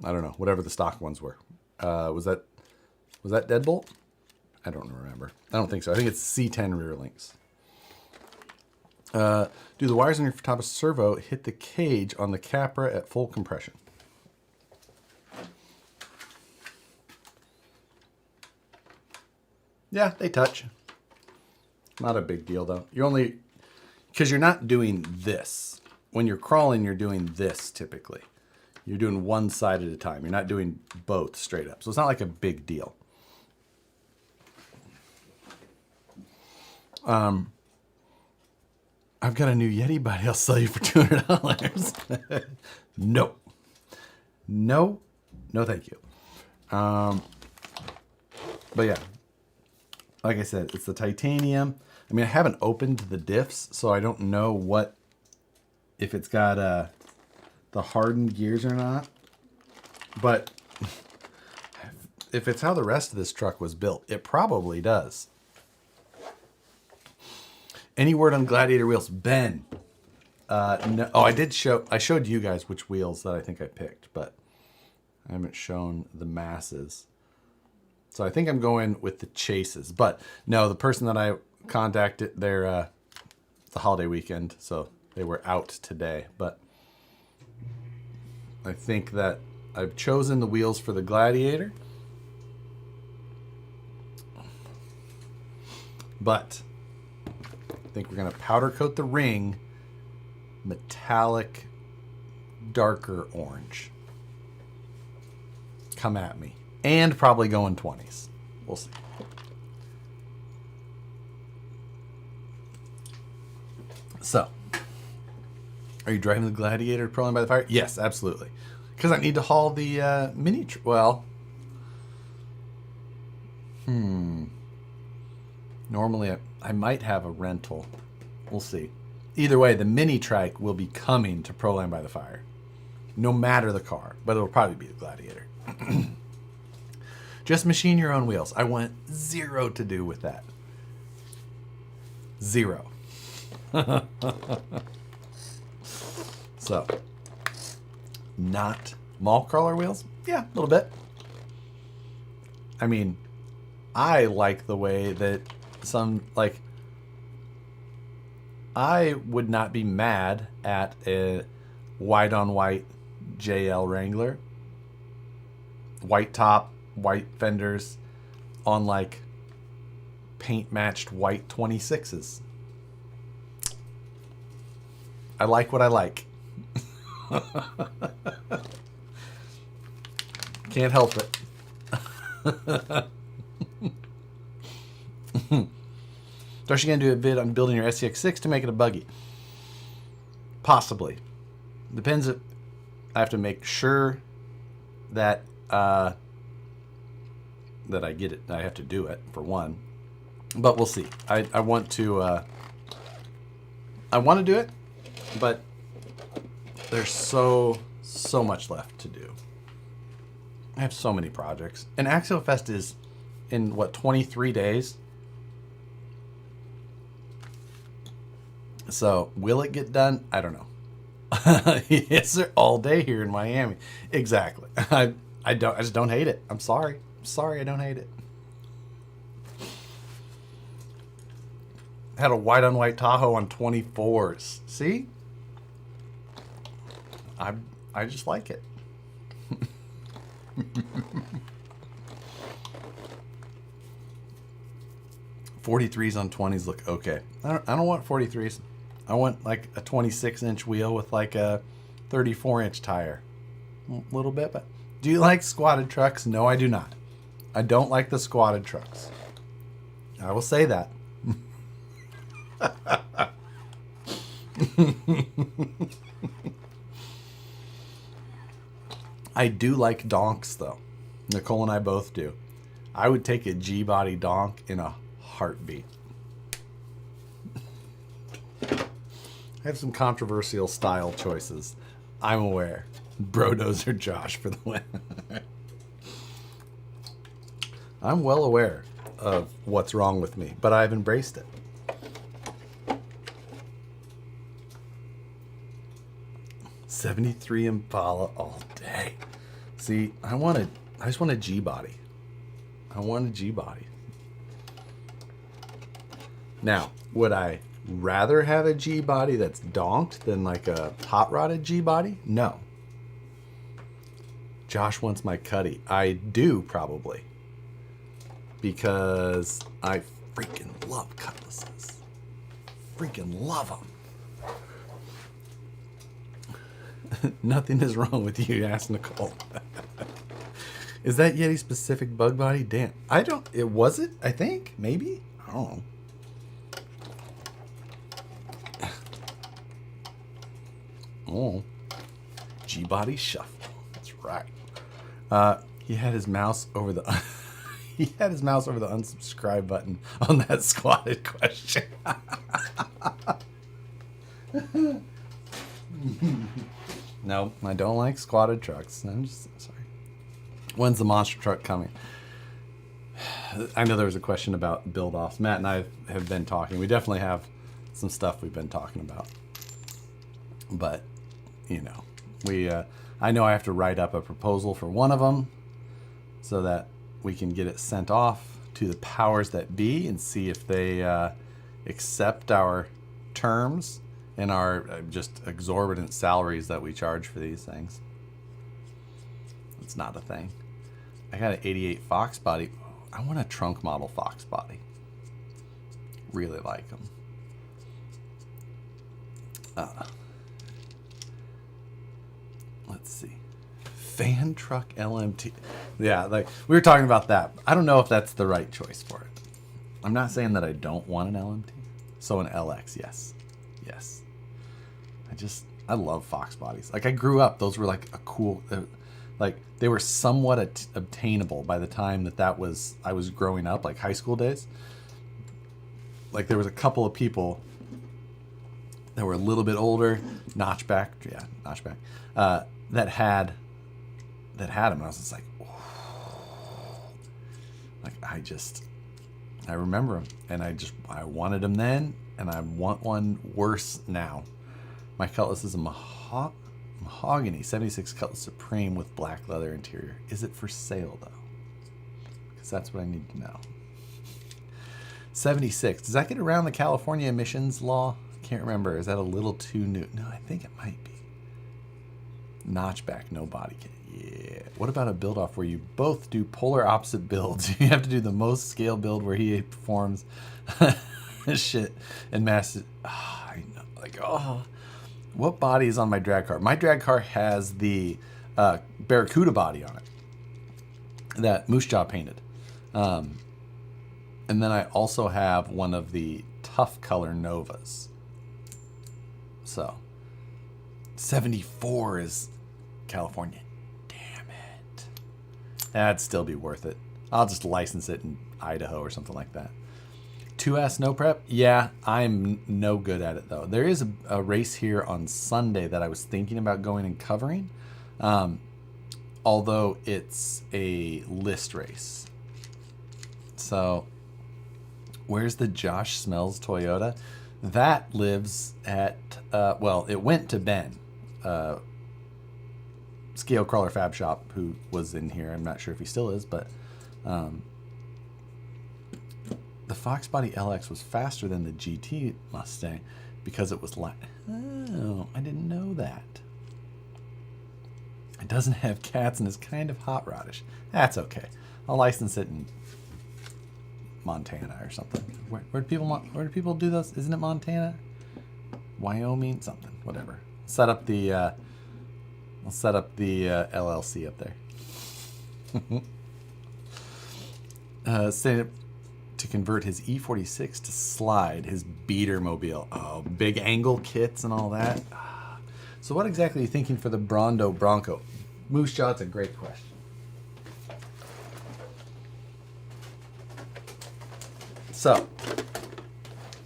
I don't know, whatever the stock ones were. Was that Deadbolt? I don't remember. I don't think so. I think it's C10 rear links. Do the wires on your top of servo hit the cage on the Capra at full compression? Yeah, they touch. Not a big deal though. You're only, because you're not doing this. When you're crawling, you're doing this typically. You're doing one side at a time. You're not doing both straight up. So it's not like a big deal. I've got a new Yeti buddy I'll sell you for $200. No. No. No, thank you. But yeah, like I said, it's the titanium. I mean, I haven't opened the diffs, so I don't know what, if it's got the hardened gears or not. But if it's how the rest of this truck was built, it probably does. Any word on Gladiator wheels? Ben. No. Oh, I showed you guys which wheels that I think I picked, but I haven't shown the masses. So I think I'm going with the chases. But no, the person that I contacted, they're the holiday weekend, so they were out today. But I think that I've chosen the wheels for the Gladiator. But I think we're going to powder coat the ring metallic, darker orange. Come at me. And probably going 20s. We'll see. So, are you driving the Gladiator Pro Line by the Fire? Yes, absolutely. Because I need to haul the mini. Normally, I might have a rental. We'll see. Either way, the mini trike will be coming to Pro Line by the Fire. No matter the car. But it'll probably be the Gladiator. Just machine your own wheels. I want zero to do with that. Zero. So, not mall crawler wheels? Yeah, a little bit. I mean, I like the way that some, like, I would not be mad at a white on white JL Wrangler. White top, white fenders on like paint matched white 26s. I like what I like. Can't help it. So are you going to do a bid on building your SCX6 to make it a buggy? Possibly. Depends if I have to make sure that that I get it. I have to do it, for one. But we'll see. I want to do it, but there's so much left to do. I have so many projects. And Axial Fest is in, what, 23 days? So, will it get done? I don't know. It's there all day here in Miami. Exactly. I just don't hate it. I'm sorry. I don't hate it. Had a white on white Tahoe on 24s. See? I just like it. 43s on 20s look okay. I don't want 43s. I want like a 26-inch wheel with like a 34-inch tire. a little bit. But do you like squatted trucks? No, I do not. I don't like the squatted trucks. I will say that. I do like donks, though. Nicole and I both do. I would take a G-body donk in a heartbeat. I have some controversial style choices. I'm aware. Brodozer Josh for the win. I'm well aware of what's wrong with me, but I've embraced it. '73 Impala all day. See, I just want a G-body. I want a G-body. Now, would I rather have a G-body that's donked than like a hot-rodded G-body? No. Josh wants my Cuddy. I do, probably. Because I freaking love cutlasses. Freaking love them. Nothing is wrong with you, asked Nicole. Is that Yeti specific bug body? Damn. I don't. It was it? I think. Maybe. I don't know. Oh. G-body shuffle. That's right. He had his mouse over the he had his mouse over the unsubscribe button on that squatted question. No, I don't like squatted trucks. I'm just sorry. When's the monster truck coming? I know there was a question about build-offs. Matt and I have been talking. We definitely have some stuff we've been talking about. But, you know, I know I have to write up a proposal for one of them so that we can get it sent off to the powers that be and see if they accept our terms and our just exorbitant salaries that we charge for these things. It's not a thing. I got an 88 Fox body. I want a trunk model Fox body. Really like them. Let's see. Fan truck LMT. Yeah, like we were talking about that. I don't know if that's the right choice for it. I'm not saying that I don't want an LMT. So an LX, yes. Yes. I love Fox bodies. Like I grew up, those were like a cool, like they were somewhat obtainable by the time that I was growing up, like high school days. Like there was a couple of people that were a little bit older, notchback, that had them. And I was just like, oh. Like I remember them, and I wanted them then, and I want one worse now. My Cutlass is a mahogany 76 Cutlass Supreme with black leather interior. Is it for sale though? Because that's what I need to know. 76. Does that get around the California emissions law? I can't remember. Is that a little too new? No, I think it might be. Notchback, no body kit. Yeah. What about a build off where you both do polar opposite builds? You have to do the most scale build where he performs shit and mass. I know. Like, what body is on my drag car? My drag car has the Barracuda body on it that Moose Jaw painted. And then I also have one of the Tough Color Novas. So 74 is California. Damn it. That'd still be worth it. I'll just license it in Idaho or something like that. 2S snow prep? Yeah, I'm no good at it though. There is a race here on Sunday that I was thinking about going and covering. Although it's a list race. So where's the Josh Smells Toyota? That lives at, it went to Ben, Scale Crawler Fab Shop, who was in here. I'm not sure if he still is, but the Fox Body LX was faster than the GT Mustang because it was light. Oh, I didn't know that. It doesn't have cats and is kind of hot roddish. That's okay. I'll license it in Montana or something. Where do people do those? Isn't it Montana? Wyoming? Something. Whatever. Set up the I'll set up the LLC up there. Setting up to convert his E46 to slide, his beater mobile. Oh, big angle kits and all that. So what exactly are you thinking for the Brondo Bronco? Moose Jaw, it's a great question. So,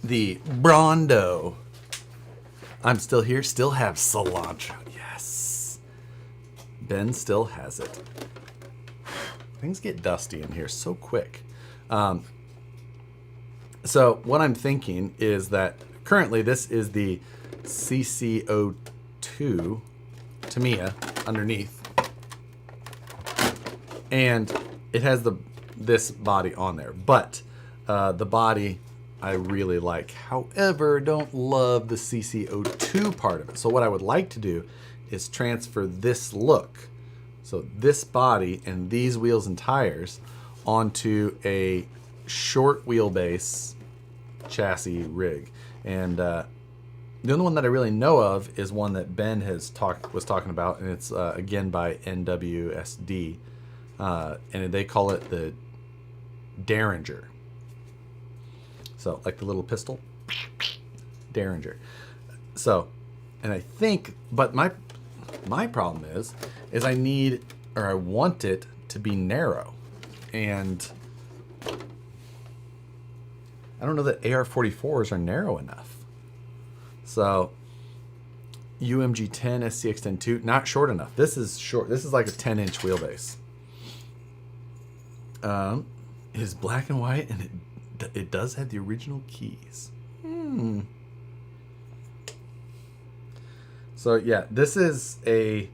the Brondo. I'm still here, still have cilantro. Yes. Ben still has it. Things get dusty in here so quick. So what I'm thinking is that currently this is the CC02 Tamiya underneath. And it has this body on there. But the body I really like. However, don't love the CC02 part of it. So what I would like to do is transfer this look. So this body and these wheels and tires onto a short wheelbase chassis rig. And the only one that I really know of is one that Ben was talking about, and it's again by NWSD, and they call it the Derringer. So like the little pistol, Derringer. So, and I think, but my problem is I need, or I want it to be narrow, and I don't know that AR-44s are narrow enough. So UMG10 SCX-10-2, not short enough. This is short. This is like a 10-inch wheelbase. It is black and white, and it does have the original keys. So yeah, this is it's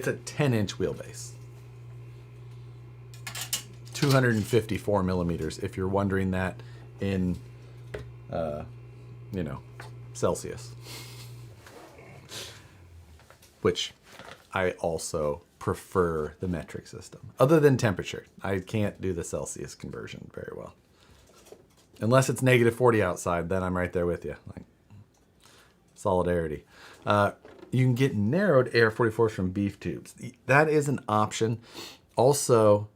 a 10-inch wheelbase. 254 millimeters, if you're wondering that in, Celsius. Which I also prefer the metric system. Other than temperature. I can't do the Celsius conversion very well. Unless it's -40 outside, then I'm right there with you. Like, solidarity. You can get narrowed AR-44s from beef tubes. That is an option. Also,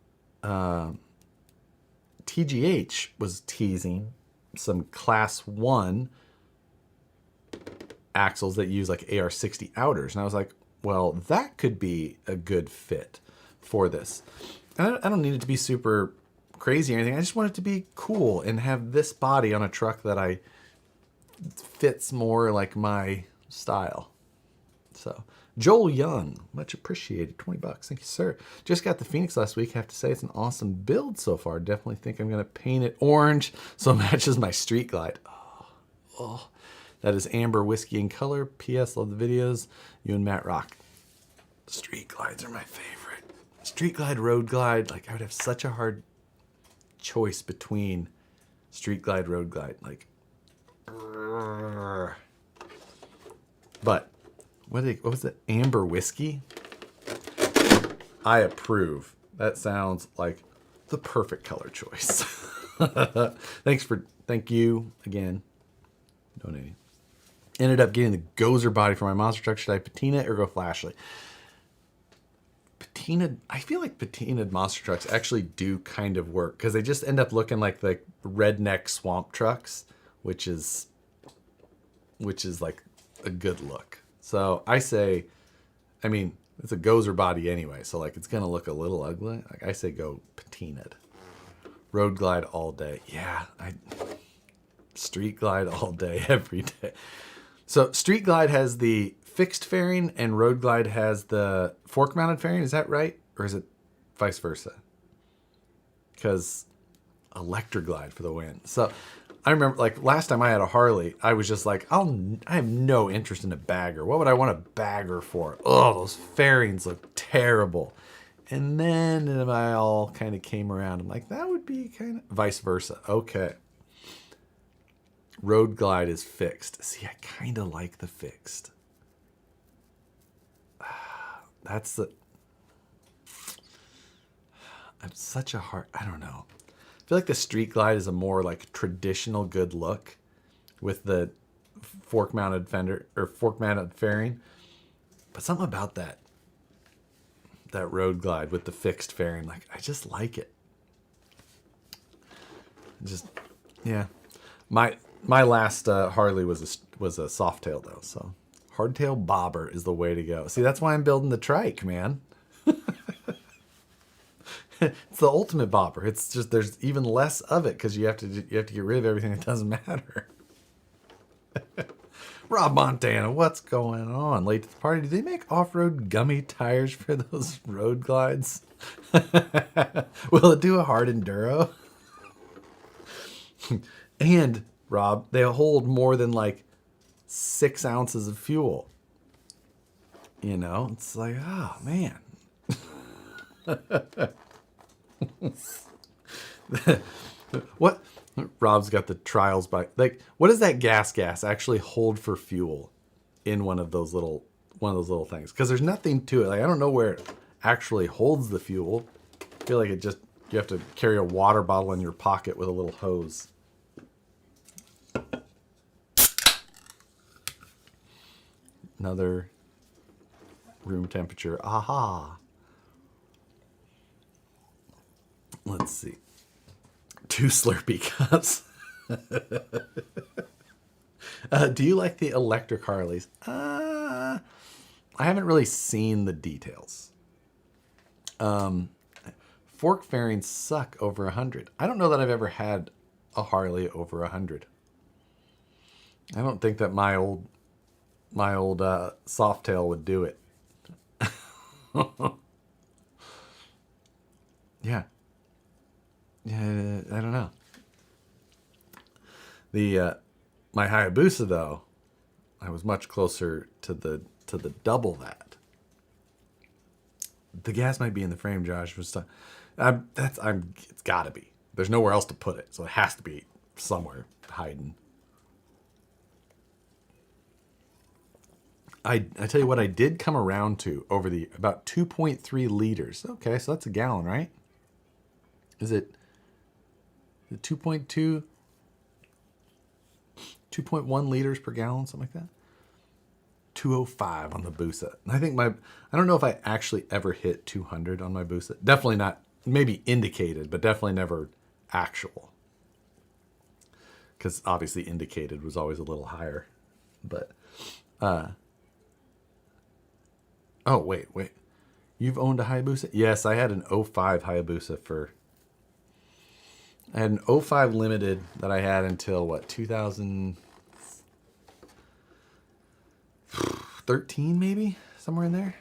TGH was teasing some class 1 axles that use like AR-60 outers. And I was like, well, that could be a good fit for this. And I don't need it to be super crazy or anything. I just want it to be cool and have this body on a truck that fits more like my style. So Joel Young, much appreciated. $20. Thank you, sir. Just got the Phoenix last week. I have to say it's an awesome build so far. Definitely think I'm going to paint it orange so it matches my Street Glide. Oh. That is Amber Whiskey in color. P.S. Love the videos. You and Matt rock. Street Glides are my favorite. Street Glide, Road Glide. Like, I would have such a hard choice between Street Glide, Road Glide. Like, but what was it? Amber Whiskey? I approve. That sounds like the perfect color choice. Thank you again, donating. Ended up getting the Gozer body for my monster truck. Should I patina it or go flashlight? Patina, I feel like patinaed monster trucks actually do kind of work because they just end up looking like the redneck swamp trucks, which is like a good look. So I say, I mean, it's a Gozer body anyway, so like it's gonna look a little ugly. Like I say, go patinaed. Road Glide all day. Yeah, Street Glide all day, every day. So Street Glide has the fixed fairing and Road Glide has the fork mounted fairing. Is that right? Or is it vice versa? Because Electric Glide for the win. So I remember like last time I had a Harley, I was just like, I have no interest in a bagger. What would I want a bagger for? Oh, those fairings look terrible. And then I all kind of came around. I'm like, that would be kind of vice versa. Okay. Road Glide is fixed. See, I kind of like the fixed. That's the... I'm such a hard... I don't know. I feel like the Street Glide is a more like traditional good look with the fork mounted fender or fork mounted fairing, but something about that road glide with the fixed fairing, like I just like it. Just yeah, my last Harley was a Softail though, so hardtail bobber is the way to go. See, that's why I'm building the trike, man. It's the ultimate bobber. It's just there's even less of it because you have to get rid of everything that doesn't matter. Rob Montana, what's going on? Late to the party. Do they make off-road gummy tires for those road glides? Will it do a hard enduro? And Rob, they hold more than like 6 ounces of fuel. You know, it's like, oh man. What? Rob's got the trials bike. Like, what does that gas actually hold for fuel in one of those little things? Because there's nothing to it. Like, I don't know where it actually holds the fuel. I feel like you have to carry a water bottle in your pocket with a little hose. Another room temperature. Aha. Let's see. 2 Slurpee cups. Do you like the electric Harleys? I haven't really seen the details. Fork fairings suck over 100. I don't know that I've ever had a Harley over 100. I don't think that my old Softail would do it. Yeah. Yeah, I don't know. The my Hayabusa though, I was much closer to the double that. The gas might be in the frame, Josh. It's got to be. There's nowhere else to put it, so it has to be somewhere hiding. I tell you what, I did come around to over the about 2.3 liters. Okay, so that's a gallon, right? Is it 2.2, 2.1 liters per gallon, something like that? 205 on the Busa. And I think I don't know if I actually ever hit 200 on my Busa. Definitely not, maybe indicated, but definitely never actual. Because obviously indicated was always a little higher. But, oh, wait. You've owned a Hayabusa? Yes, I had an 05 Hayabusa I had an 05 Limited that I had until, 2013 maybe? Somewhere in there.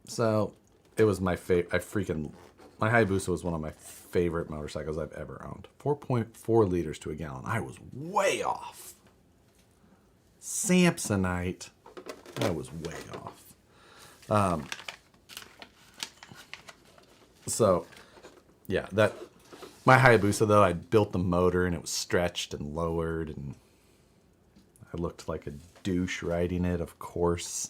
So, it was my favorite. My Hayabusa was one of my favorite motorcycles I've ever owned. 4.4 liters to a gallon. I was way off. Samsonite. I was way off. So, yeah, my Hayabusa, though, I built the motor, and it was stretched and lowered, and I looked like a douche riding it, of course.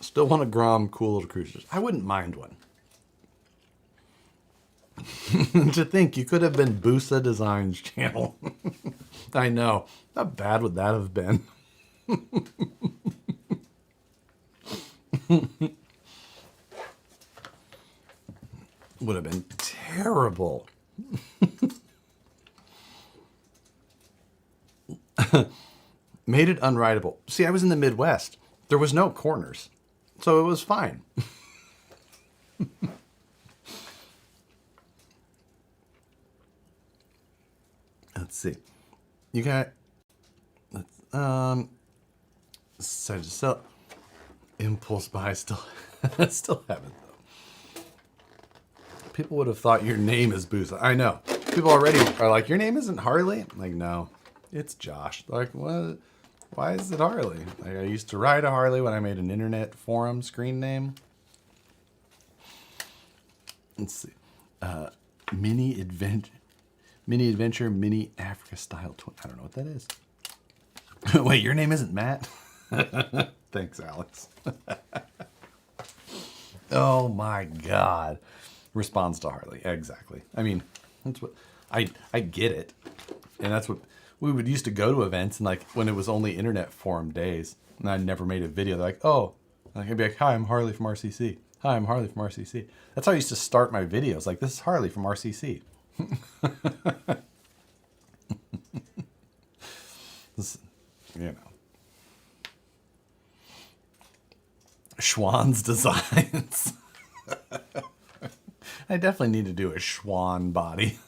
Still want a Grom cool little cruiser. I wouldn't mind one. To think you could have been Busa Designs channel. I know. How bad would that have been? Would have been terrible. Made it unrideable. See, I was in the Midwest. There was no corners. So it was fine. Let's see. You got so to sell impulse buy still still haven't though. People would have thought your name is Busa. I know. People already are like, your name isn't Harley? I'm like, no, it's Josh. They're like, what? Why is it Harley? Like, I used to ride a Harley when I made an internet forum screen name. Let's see. Mini Adventure, Mini Africa Style Twin. I don't know what that is. Wait, your name isn't Matt? Thanks, Alex. Oh my God. responds to Harley. Exactly. I mean, that's what I get it. And that's what we would used to go to events, and like when it was only internet forum days and I never made a video, they're like, oh, I'd be like, hi, I'm Harley from RCC. Hi, I'm Harley from RCC. That's how I used to start my videos. Like, this is Harley from RCC. This, you know. Schwann's Designs. I definitely need to do a Schwann body.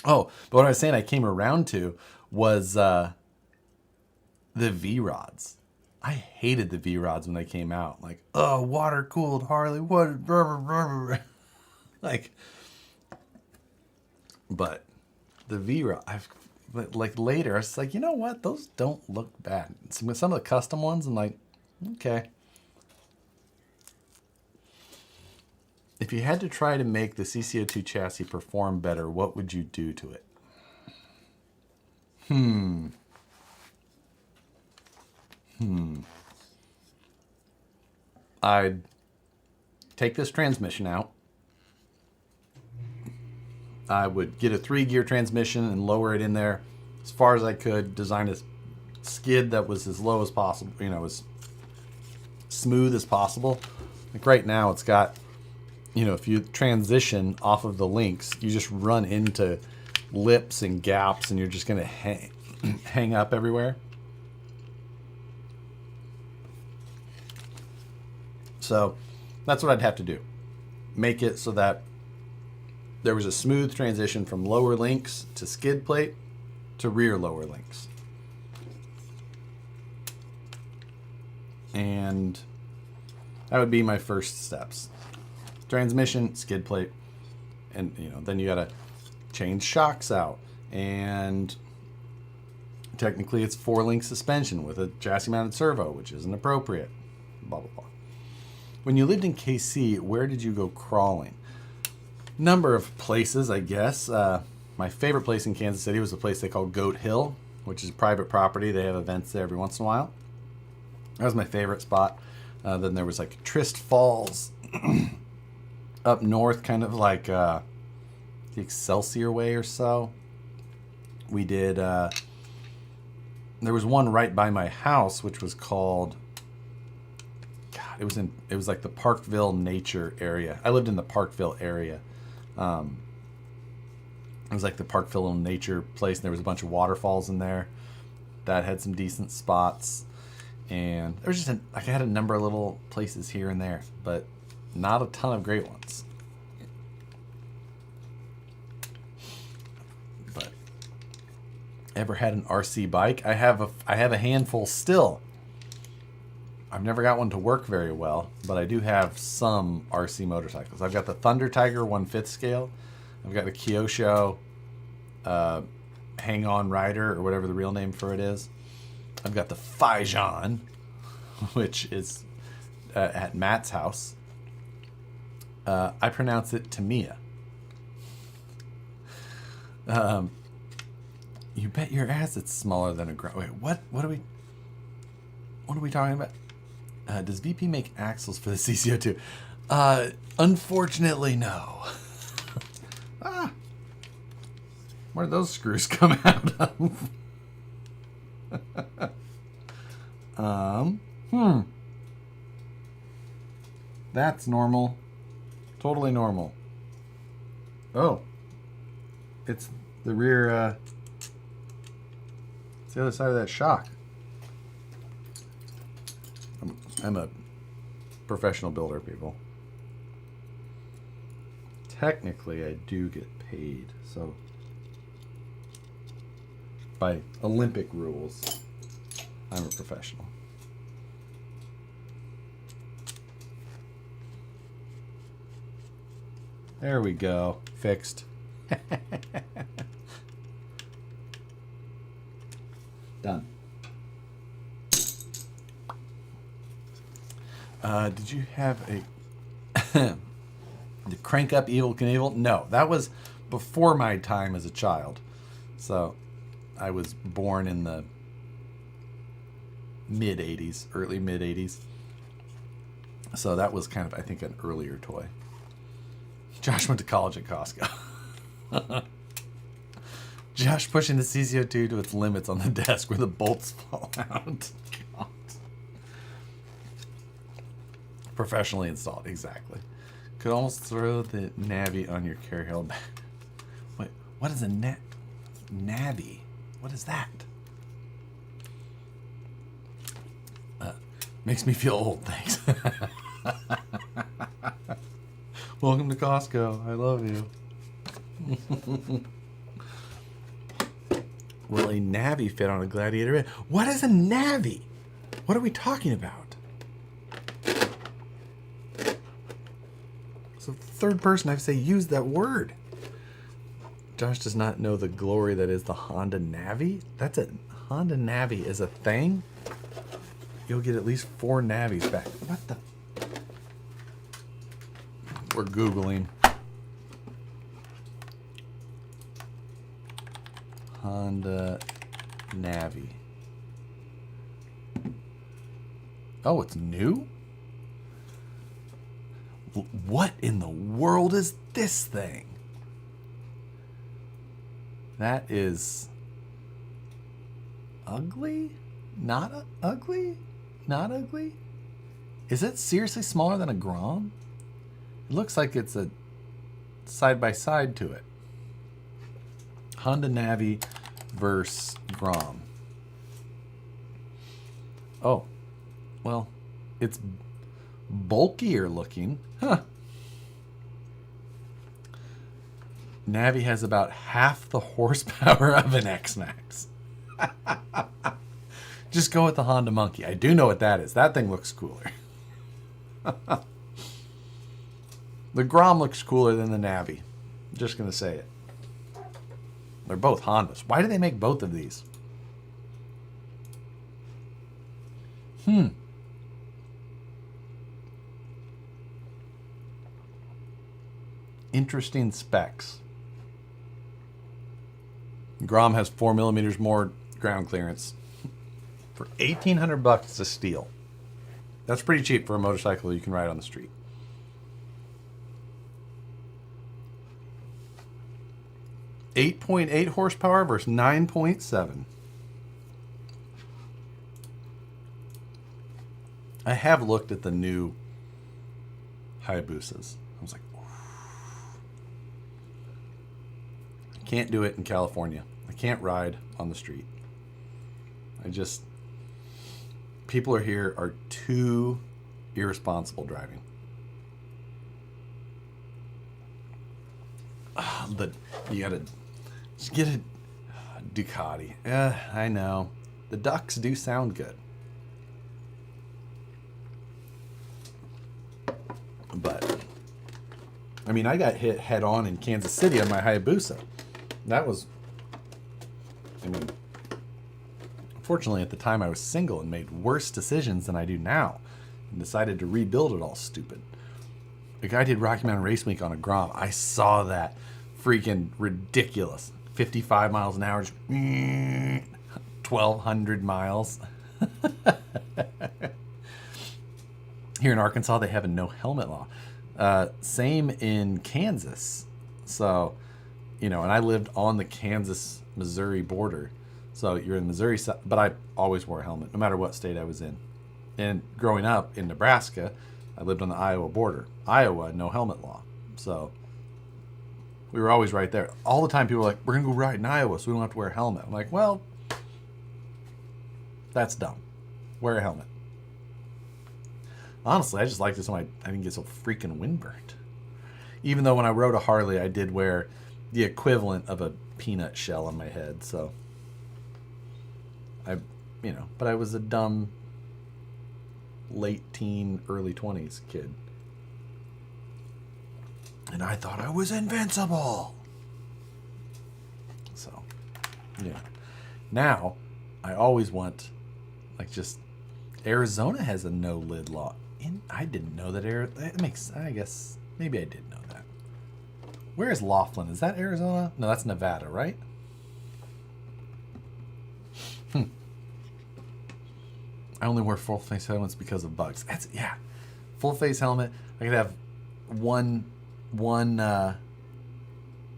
Oh, but what I was saying I came around to was the V-Rods. I hated the V-Rods when they came out. Like, oh, water-cooled Harley. What? Like, but the V-Rod, like later, I was like, you know what? Those don't look bad. Some of the custom ones, I'm like, okay. If you had to try to make the CCO2 chassis perform better, what would you do to it? I'd take this transmission out. I would get a 3-gear transmission and lower it in there as far as I could. Design a skid that was as low as possible, you know, as smooth as possible. Like right now, it's got, you know, if you transition off of the links, you just run into lips and gaps, and you're just going to hang up everywhere. So that's what I'd have to do. Make it so that there was a smooth transition from lower links to skid plate to rear lower links. And that would be my first steps. Transmission, skid plate, and you know, then you gotta change shocks out, and technically it's 4-link suspension with a chassis mounted servo, which isn't appropriate. Blah blah blah. When you lived in KC, where did you go crawling? Number of places, I guess. My favorite place in Kansas City was a place they call Goat Hill, which is private property. They have events there every once in a while. That was my favorite spot. Then there was like Trist Falls up north, kind of like the Excelsior way or so. We did, there was one right by my house, which was called, God, it was like the Parkville nature area. I lived in the Parkville area. It was like the Parkville nature place, and there was a bunch of waterfalls in there that had some decent spots. And there was just I had a number of little places here and there, but not a ton of great ones. But ever had an RC bike? I have a handful still. I've never got one to work very well, but I do have some RC motorcycles. I've got the Thunder Tiger 1/5 scale. I've got the Kyosho Hang On Rider, or whatever the real name for it is. I've got the Fijan, which is at Matt's house. I pronounce it Tamiya. You bet your ass it's smaller than a ground. Wait, what are we talking about? Does VP make axles for the CCO2? Unfortunately, no. Where did those screws come out of? That's normal. Totally normal. Oh. It's the rear, it's the other side of that shock. I'm a professional builder, people. Technically, I do get paid, so by Olympic rules, I'm a professional. There we go. Fixed. Done. Did you have a the Crank Up Evil Knievel? No, that was before my time as a child. So I was born in the mid-'80s, early mid-'80s. So that was kind of, I think, an earlier toy. Josh went to college at Costco. Josh pushing the CCO2 to its limits on the desk where the bolts fall out. God. Professionally installed, exactly. Could almost throw the Navi on your carry hold. Wait, what is a Navi? What is that? Makes me feel old, thanks. Welcome to Costco. I love you. Will a Navi fit on a Gladiator? What is a Navi? What are we talking about? So third person, I have to say, use that word. Josh does not know the glory that is the Honda Navi. That's a Honda Navi is a thing. You'll get at least 4 Navis back. What the? We're Googling. Honda Navi. Oh, it's new? What in the world is this thing? That is ugly? Not ugly? Not ugly? Is it seriously smaller than a Grom? It looks like it's a side-by-side to it. Honda Navi versus Grom. Oh, well, it's bulkier looking. Huh. Navi has about half the horsepower of an X-Max. Just go with the Honda Monkey. I do know what that is. That thing looks cooler. The Grom looks cooler than the Navi. I'm just going to say it. They're both Hondas. Why do they make both of these? Interesting specs. Grom has 4 millimeters more ground clearance. For $1,800 to steal. That's pretty cheap for a motorcycle you can ride on the street. .8 horsepower versus 9.7. I have looked at the new Hayabusas. I was like, I can't do it in California. I can't ride on the street. People here are too irresponsible driving. You gotta just get a Ducati. I know. The Ducks do sound good. But, I mean, I got hit head on in Kansas City on my Hayabusa. That was, unfortunately, at the time I was single and made worse decisions than I do now and decided to rebuild it all stupid. A guy did Rocky Mountain Race Week on a Grom. I saw that. Freaking ridiculous. 55 miles an hour. Just 1,200 miles. Here in Arkansas, they have a no helmet law. Same in Kansas. So, and I lived on the Kansas-Missouri border. So you're in Missouri, but I always wore a helmet, no matter what state I was in. And growing up in Nebraska, I lived on the Iowa border. Iowa, no helmet law. So we were always right there. All the time people were like, we're going to go ride in Iowa, so we don't have to wear a helmet. I'm like, well, that's dumb. Wear a helmet. Honestly, I just liked it so I didn't get so freaking windburned. Even though when I rode a Harley, I did wear the equivalent of a peanut shell on my head, so but I was a dumb late teen, early 20s kid. And I thought I was invincible. So, yeah. Now, I always want, Arizona has a no lid law. I didn't know that. I guess, maybe I did know that. Where is Laughlin? Is that Arizona? No, that's Nevada, right? I only wear full face helmets because of bugs. full face helmet. I could have one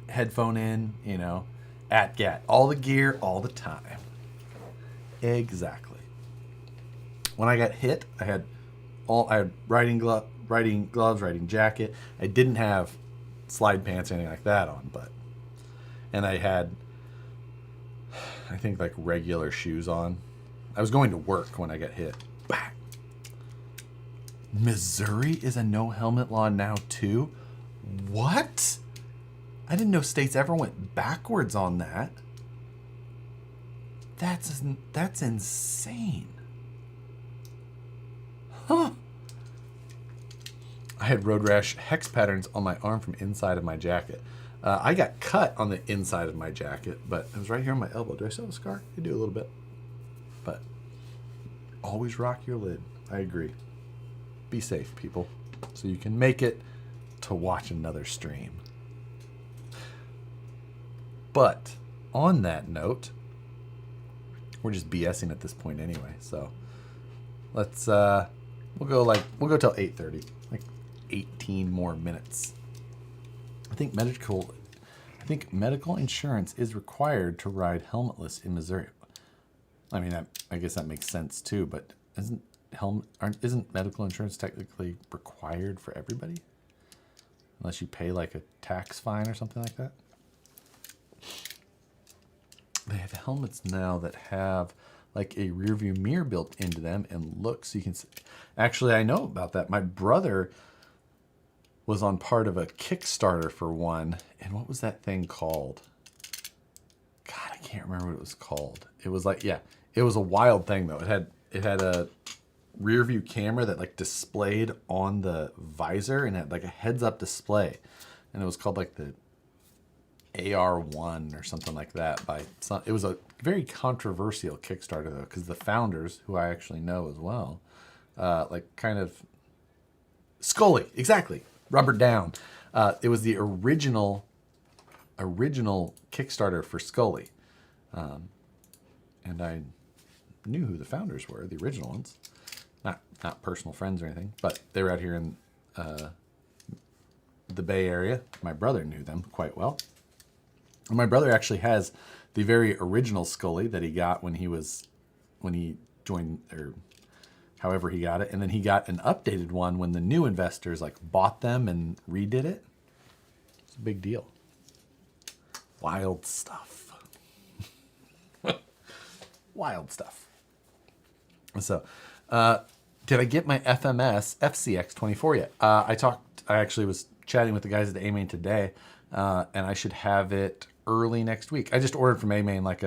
headphone in, you know, at GAT. All the gear, all the time. Exactly. When I got hit, I had riding gloves, riding jacket. I didn't have slide pants or anything like that on, and I had, I think, like regular shoes on. I was going to work when I got hit. Bah. Missouri is a no helmet law now too? What? I didn't know states ever went backwards on that. That's insane. Huh. I had road rash hex patterns on my arm from inside of my jacket. I got cut on the inside of my jacket, but it was right here on my elbow. Do I still have a scar? I do a little bit. But always rock your lid. I agree. Be safe, people, so you can make it to watch another stream. But on that note, we're just BSing at this point anyway. So let's we'll go till 8:30, like 18 more minutes. I think medical insurance is required to ride helmetless in Missouri. I mean, I guess that makes sense too. But isn't medical insurance technically required for everybody? Unless you pay like a tax fine or something like that. They have helmets now that have like a rear view mirror built into them and look so you can see. Actually, I know about that. My brother was on part of a Kickstarter for one. And what was that thing called? God, I can't remember what it was called. It was like, yeah, it was a wild thing though. It had a rear view camera that like displayed on the visor and had like a heads up display. And it was called like the AR1 or something like that. It was a very controversial Kickstarter though, because the founders, who I actually know as well, like kind of Scully, exactly, rubber down. It was the original Kickstarter for Scully, and I knew who the founders were, the original ones, not personal friends or anything, but they were out here in the Bay Area. My brother knew them quite well. And my brother actually has the very original Scully that he got when he joined, or however he got it. And then he got an updated one when the new investors like bought them and redid it. It's a big deal. Wild stuff. Wild stuff. So, did I get my FMS FCX24 yet? I actually was chatting with the guys at the A-Main today, and I should have it early next week. I just ordered from A-Main like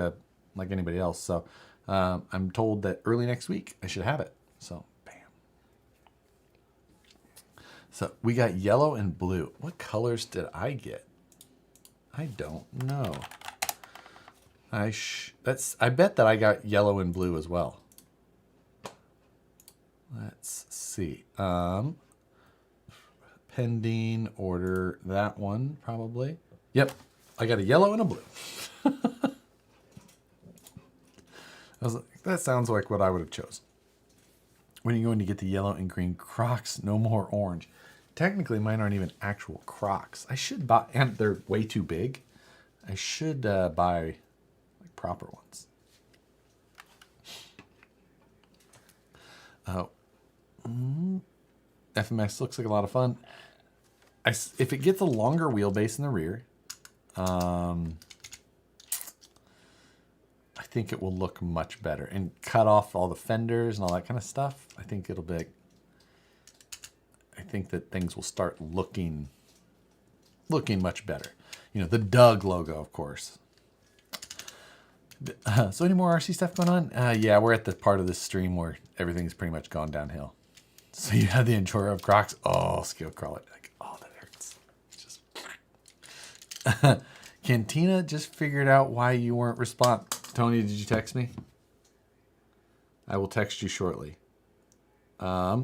anybody else. So I'm told that early next week I should have it. So bam. So we got yellow and blue. What colors did I get? I don't know. I bet that I got yellow and blue as well. Let's see. Pending order, that one probably. Yep, I got a yellow and a blue. I was like, that sounds like what I would have chosen. When are you going to get the yellow and green Crocs? No more orange. Technically, mine aren't even actual Crocs. I should buy, and they're way too big. I should buy like proper ones. FMX looks like a lot of fun. If it gets a longer wheelbase in the rear, I think it will look much better and cut off all the fenders and all that kind of stuff. I think it'll be. I think that things will start looking much better. You know, the Doug logo, of course. So any more RC stuff going on? Yeah, we're at the part of this stream where everything's pretty much gone downhill. So you have the Enjoyer of Crocs. Oh, skill crawl it. Like, oh, that hurts. Just Cantina just figured out why you weren't responding. Tony, did you text me? I will text you shortly. I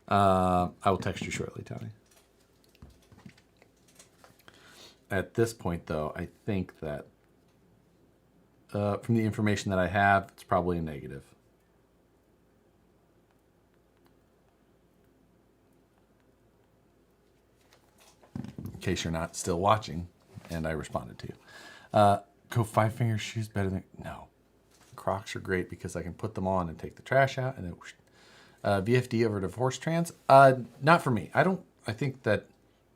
will text you shortly, Tony. At this point, though, I think that from the information that I have, it's probably a negative. case you're not still watching, and I responded to you. Go 5-finger shoes better than... No. Crocs are great because I can put them on and take the trash out, and then whoosh. VFD over divorce trans? Not for me. I think that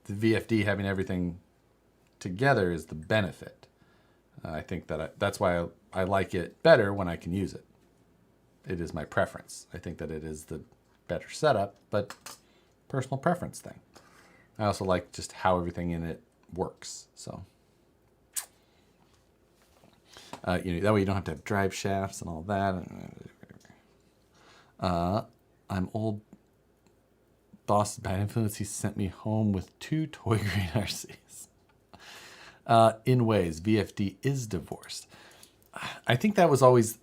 the VFD having everything together is the benefit. I think that that's why I like it better when I can use it. It is my preference. I think that it is the better setup, but personal preference thing. I also like just how everything in it works. So, that way you don't have to have drive shafts and all that. I'm old boss bad influence. He sent me home with 2 toy green RCs. In ways, VFD is divorced. I think that was always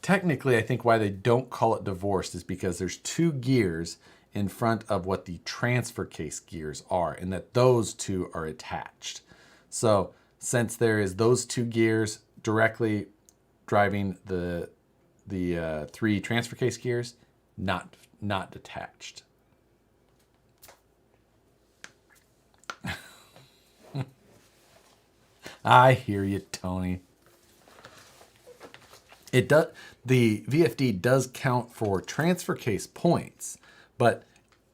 technically, I think why they don't call it divorced is because there's 2 gears in front of what the transfer case gears are, and that those 2 are attached. So since there is those 2 gears directly driving the 3 transfer case gears, not detached. I hear you, Tony. It does. The VFD does count for transfer case points, but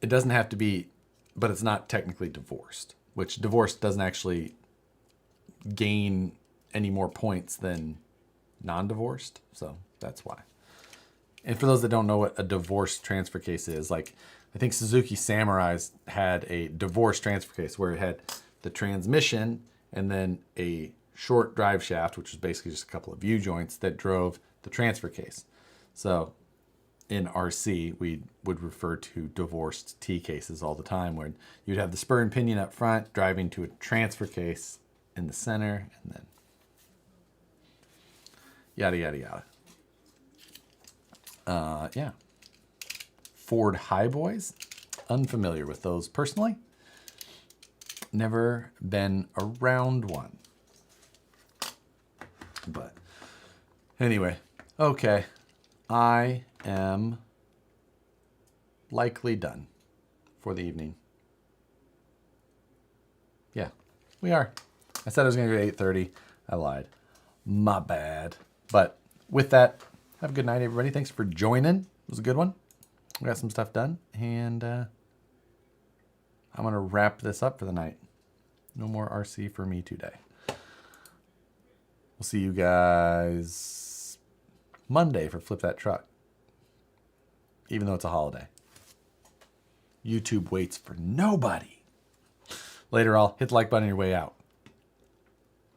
it doesn't have to be. But it's not technically divorced, which divorced doesn't actually gain any more points than non-divorced. So that's why. And for those that don't know what a divorced transfer case is, like I think Suzuki Samurai's had a divorced transfer case where it had the transmission and then a short drive shaft, which was basically just a couple of U-joints that drove the transfer case. So in RC, we would refer to divorced T cases all the time, where you'd have the spur and pinion up front driving to a transfer case in the center, and then yada, yada, yada. Yeah. Ford Highboys. Unfamiliar with those personally. Never been around one. But anyway, okay. I am likely done for the evening. Yeah, we are. I said I was going to go to 8:30. I lied. My bad. But with that, have a good night, everybody. Thanks for joining. It was a good one. We got some stuff done, and I'm going to wrap this up for the night. No more RC for me today. We'll see you guys Monday for Flip That Truck, even though it's a holiday. YouTube waits for nobody. Later, all hit the like button on your way out.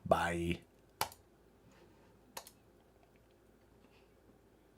Bye.